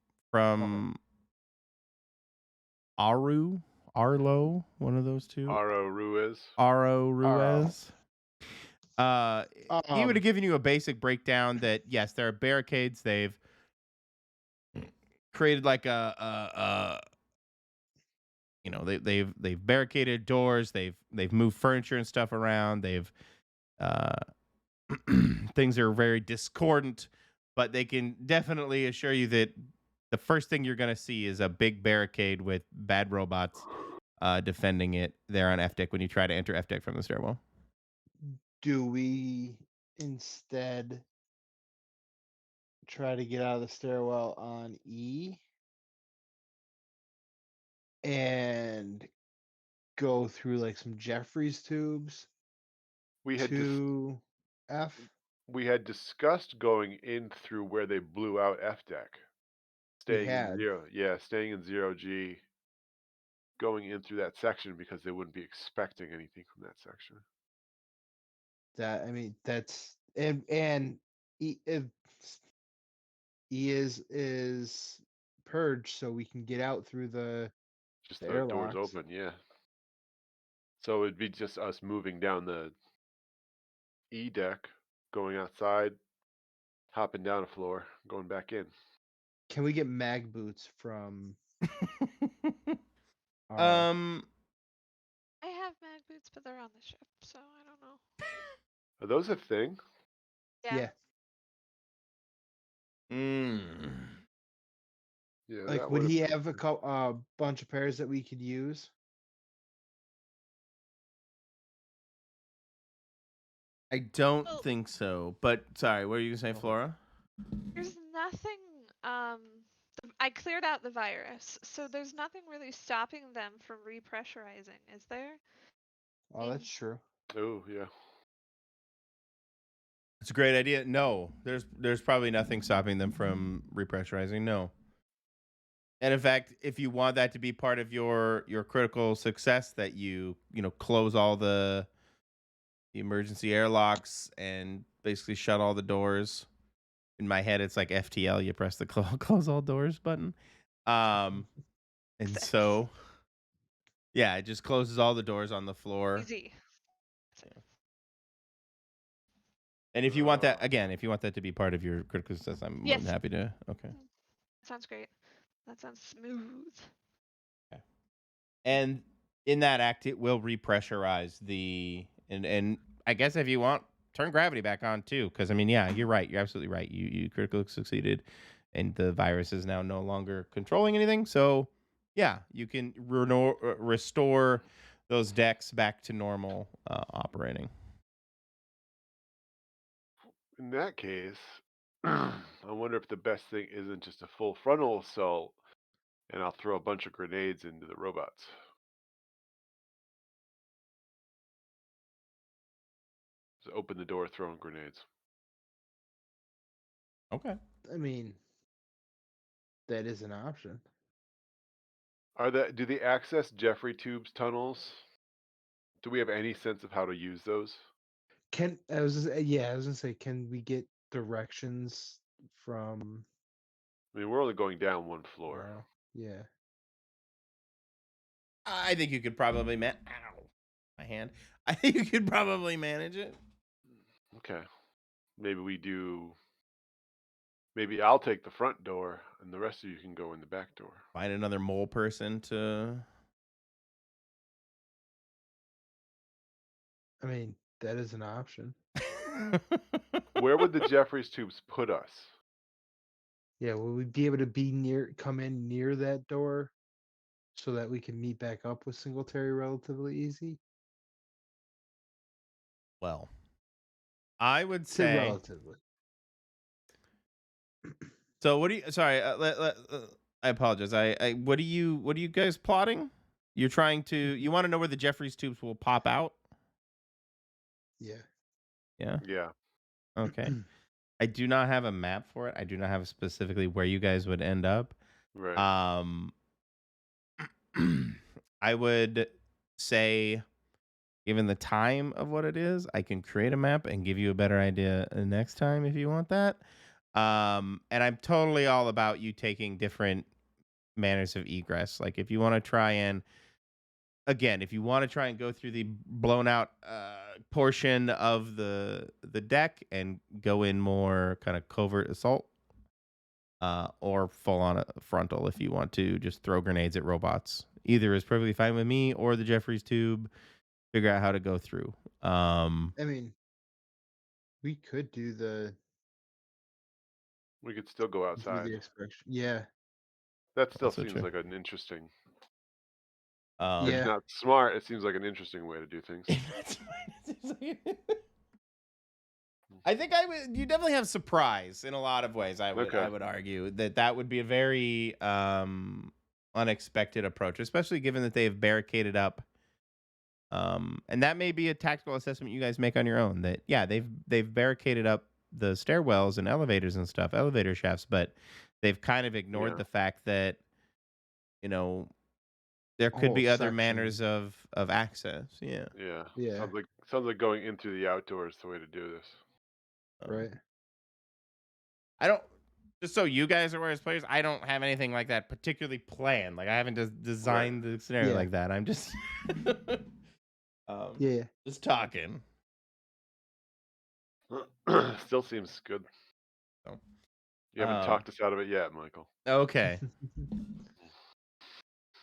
Arlo, one of those two. Aro Ruiz. Aro Ruiz. He would have Um. given you a basic breakdown that yes, there are barricades. They've created like they've barricaded doors. They've moved furniture and stuff around. They've things are very discordant, but they can definitely assure you that the first thing you're going to see is a big barricade with bad robots defending it there on F deck when you try to enter F deck from the stairwell. Do we instead try to get out of the stairwell on E and go through like some Jeffries tubes We had to F? we had discussed going in through where they blew out F deck, We staying in had staying in 0G, going in through that section because they wouldn't be expecting anything from that section. that. I mean, that's and E, E is purged, so we can get out through the Just the the doors airlocks. open, yeah. So it'd be just us moving down the E deck, going outside, hopping down a floor, going back in. Can we get mag boots from our I have mag boots, but they're on the ship, so I don't know. Are those a thing? yeah. Mm. Yeah. Like, that would he would've- have a bunch of pairs that we could use? I don't Well- think so. But sorry, what were you gonna say, Okay. Flora? There's nothing. I cleared out the virus, so there's nothing really stopping them from repressurizing, is there? Oh, that's true. Oh, yeah. It's a great idea. No, there's probably nothing stopping them from repressurizing. No. And in fact, if you want that to be part of your critical success, that you close all the emergency airlocks and basically shut all the doors. In my head, it's like FTL. You press the close all doors button. And so, yeah, it just closes all the doors on the floor. Easy. And if you want that, again, if you want that to be part of your critical success, I'm more Yes. than happy to. Okay. Sounds great. That sounds smooth. And in that act, it will repressurize the and I guess if you want, turn gravity back on too, because I mean, yeah, you're right. You're absolutely right. You critically succeeded, and the virus is now no longer controlling anything. So, yeah, you can restore those decks back to normal operating. In that case, I wonder if the best thing isn't just a full frontal assault, and I'll throw a bunch of grenades into the robots. Just open the door, throwing grenades. Okay. I mean, that is an option. Do they access Jeffrey tubes tunnels? Do we have any sense of how to use those? I was gonna say, can we get directions from? I mean, we're only going down one floor. Yeah. I think you could probably Ow, my hand. I think you could probably manage it. Okay. Maybe I'll take the front door, and the rest of you can go in the back door. Find another mole person to. I mean, that is an option. Where would the Jeffries tubes put us? Yeah, will we be able to come in near that door so that we can meet back up with Singletary relatively easy? Well, I would Say say. relatively. So what do you? Sorry, I apologize. What are you guys plotting? You're trying to. You want to know where the Jeffries tubes will pop out? Yeah. Yeah. Yeah. Okay. I do not have a map for it. I do not have specifically where you guys would end up. Right. I would say, given the time of what it is, I can create a map and give you a better idea next time if you want that. And I'm totally all about you taking different manners of egress. Like if you want to try and if you want to try and go through the blown out portion of the deck and go in more kind of covert assault, or full on a frontal if you want to just throw grenades at robots. Either is perfectly fine with me or the Jeffries tube. Figure out how to go through. I mean, we could do We could still go outside. the expression. Yeah. That still Also seems true. like an interesting. Yeah. If not smart, it seems like an interesting way to do things. I think you definitely have surprise in a lot of ways. I would argue that would be a very unexpected approach, especially given that they have barricaded up. And that may be a tactical assessment you guys make on your own. That they've barricaded up the stairwells and elevators and stuff, elevator shafts, but they've kind of ignored the fact that there could be other manners of access. Yeah. Yeah. Yeah. Sounds like going into the outdoors the way to do this. Right. I don't. Just so you guys are aware as players, I don't have anything like that particularly planned. Like I haven't designed the scenario like that. I'm just, just talking. Still seems good. You haven't talked us out of it yet, Michael. Okay.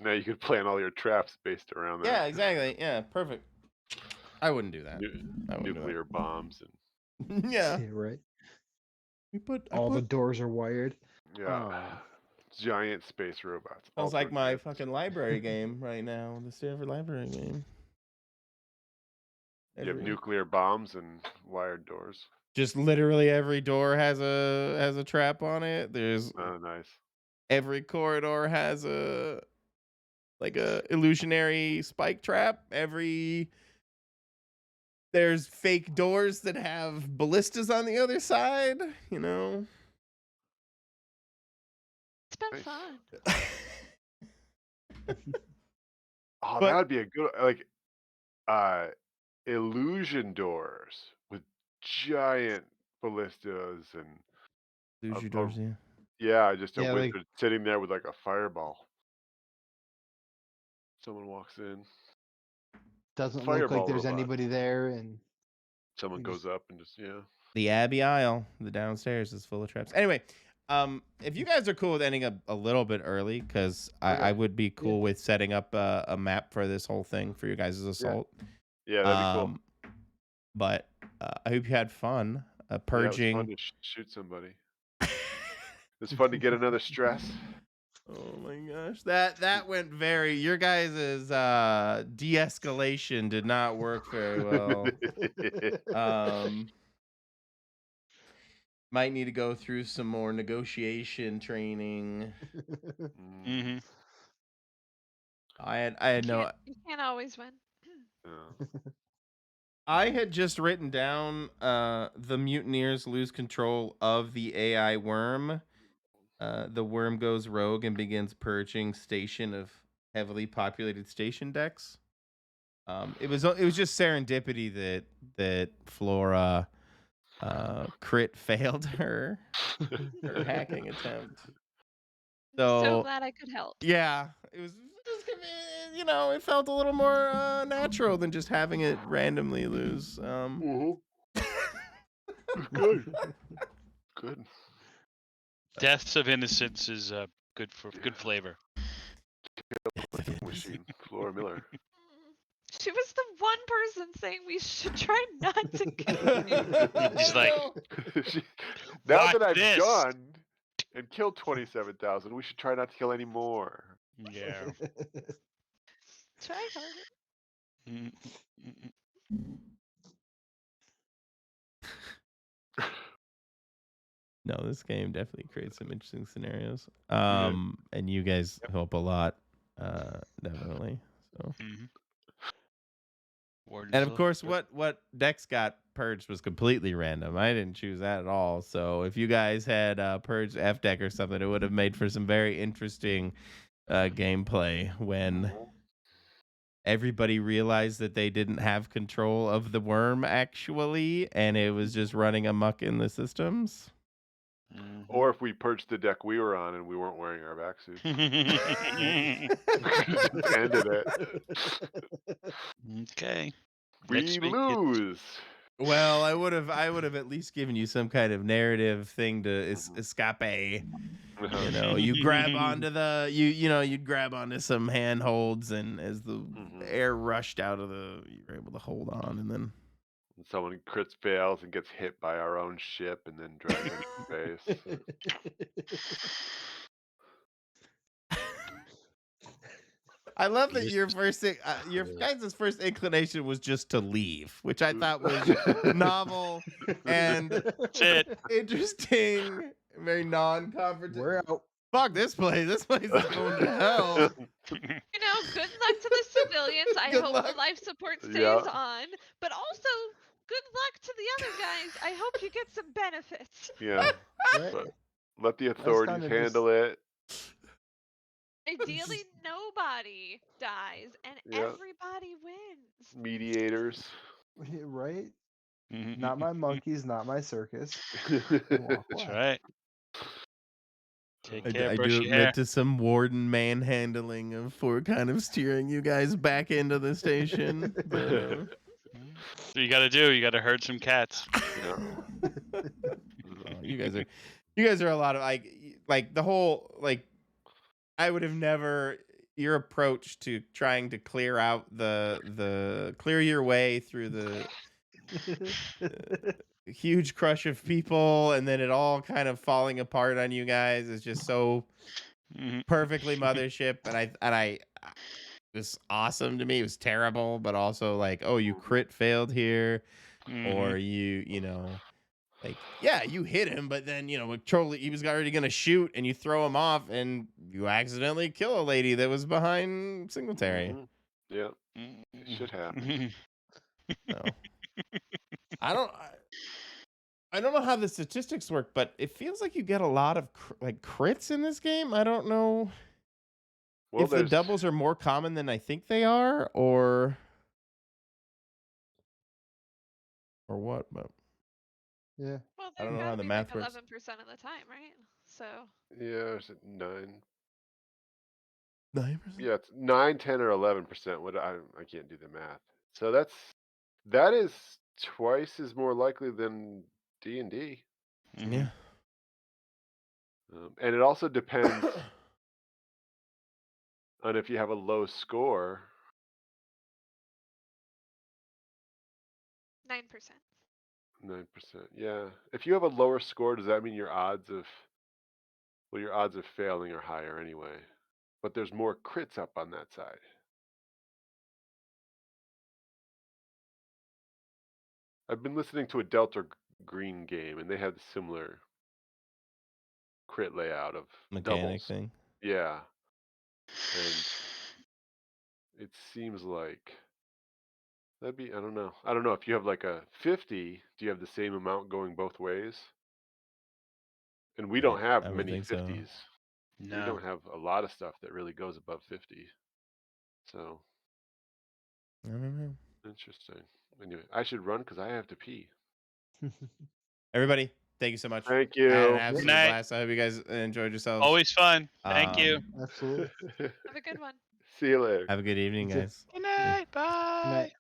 Now you could plan all your traps based around that. Yeah, exactly. Yeah, perfect. I wouldn't do that. I wouldn't do Nuclear bombs and that. Yeah. Right. All the doors are wired. giant space robots. Sounds like my Ultra fucking library game right now. The Stanford library game. You have nuclear bombs and wired doors. Just literally every door has a trap on it. There's Nice. every corridor has a illusionary spike trap. There's fake doors that have ballistas on the other side, you know. It's been Nice. fun. Oh, But- that would be a good illusion doors with giant ballistas and Illusion doors, yeah. just a Yeah, like- wizard sitting there with like a fireball. Someone walks in, Doesn't look Fireball like there's robot. anybody there, and someone You goes up and just The Abbey Aisle, the downstairs is full of traps. Anyway, if you guys are cool with ending up a little bit early, because I would be cool with setting up a map for this whole thing for you guys' assault. Yeah, that'd be cool. But I hope you had fun purging. Yeah, it was fun to shoot somebody. It's fun to get another stress. Oh my gosh, that went very. Your guys' de-escalation did not work very well. Might need to go through some more negotiation training. Mm-hmm. I had no. You can't always win. I had just written down the mutineers lose control of the AI worm. The worm goes rogue and begins purging station of heavily populated station decks. It was just serendipity that Flora crit failed her hacking attempt. So glad I could help. Yeah, it was just, you know, it felt a little more natural than just having it randomly lose. Good. Good. Deaths of innocence is good flavor. Machine. Flora Miller. She was the one person saying we should try not to kill you. He's like, now "Watch that I've this." done and killed 27,000, we should try not to kill any more. Yeah. Try harder. No, this game definitely creates some interesting scenarios. And you guys help a lot, definitely. So. And of course, what Dex got purged was completely random. I didn't choose that at all. So if you guys had purged F deck or something, it would have made for some very interesting gameplay when everybody realized that they didn't have control of the worm actually, and it was just running amok in the systems. Or if we purged the deck we were on and we weren't wearing our back suits. Just ended it. Okay. We Next week, lose. Well, I would have at least given you some kind of narrative thing to escape. You know, you grab onto you'd grab onto some handholds, and as the air rushed out of you were able to hold on, and then someone crits fails and gets hit by our own ship and then dragged into space. I love that your guys' first inclination was just to leave, which I thought was novel and interesting, very non-confrontational. We're out. Fuck this place. This place is going to hell. You know, good luck to the civilians. I Good hope luck. the life support stays Yeah. on. But also, good luck to the other guys. I hope you get some benefits. Yeah. Right. But let the authorities time to handle it. Ideally, nobody dies and Yeah. everybody wins. Mediators. Right? Not my monkeys, not my circus. That's right. Take care, I brush do your admit hair. to some warden manhandling for kind of steering you guys back into the station. But, So you got to herd some cats. Yeah. oh, you You guys are a lot of like the whole like. I would have never your approach to trying to clear out clear your way through the huge crush of people and then it all kind of falling apart on you guys is just so perfectly Mothership and I it was awesome to me. It was terrible, but also like, oh, you crit failed here, or you know, like yeah, you hit him, but then you know, totally he was already gonna shoot, and you throw him off, and you accidentally kill a lady that was behind Singletary. Yeah, shit happens. So I don't. I don't know how the statistics work, but it feels like you get a lot of like crits in this game. I don't know Well, if the doubles are more common than I think they are, or what. But Yeah. Well, I don't they've know got how to the be like math works. 11% of the time, right? So. yeah, is it 9? 9%? Yeah, it's 9, 10, or 11%. What I can't do the math. So that is twice as more likely than D&D. Yeah. And it also depends on if you have a low score. 9%. 9%. Yeah. If you have a lower score, does that mean your odds of failing are higher anyway? But there's more crits up on that side. I've been listening to a Delta Green game, and they had a similar crit layout of Mechanic doubles. thing. Yeah. And it seems like that'd be, I don't know. I don't know. If you have like a 50, do you have the same amount going both ways? And we don't have I would many think so. 50s. We No. don't have a lot of stuff that really goes above 50. So, I don't know. interesting. Anyway, I should run because I have to pee. Everybody, thank you so much. Thank I had an you. absolute night. blast. I hope you guys enjoyed yourselves. Always fun. Thank you. Absolutely. Have a good one. See you later. Have a good evening, You too. guys. Good night. Bye. Good night.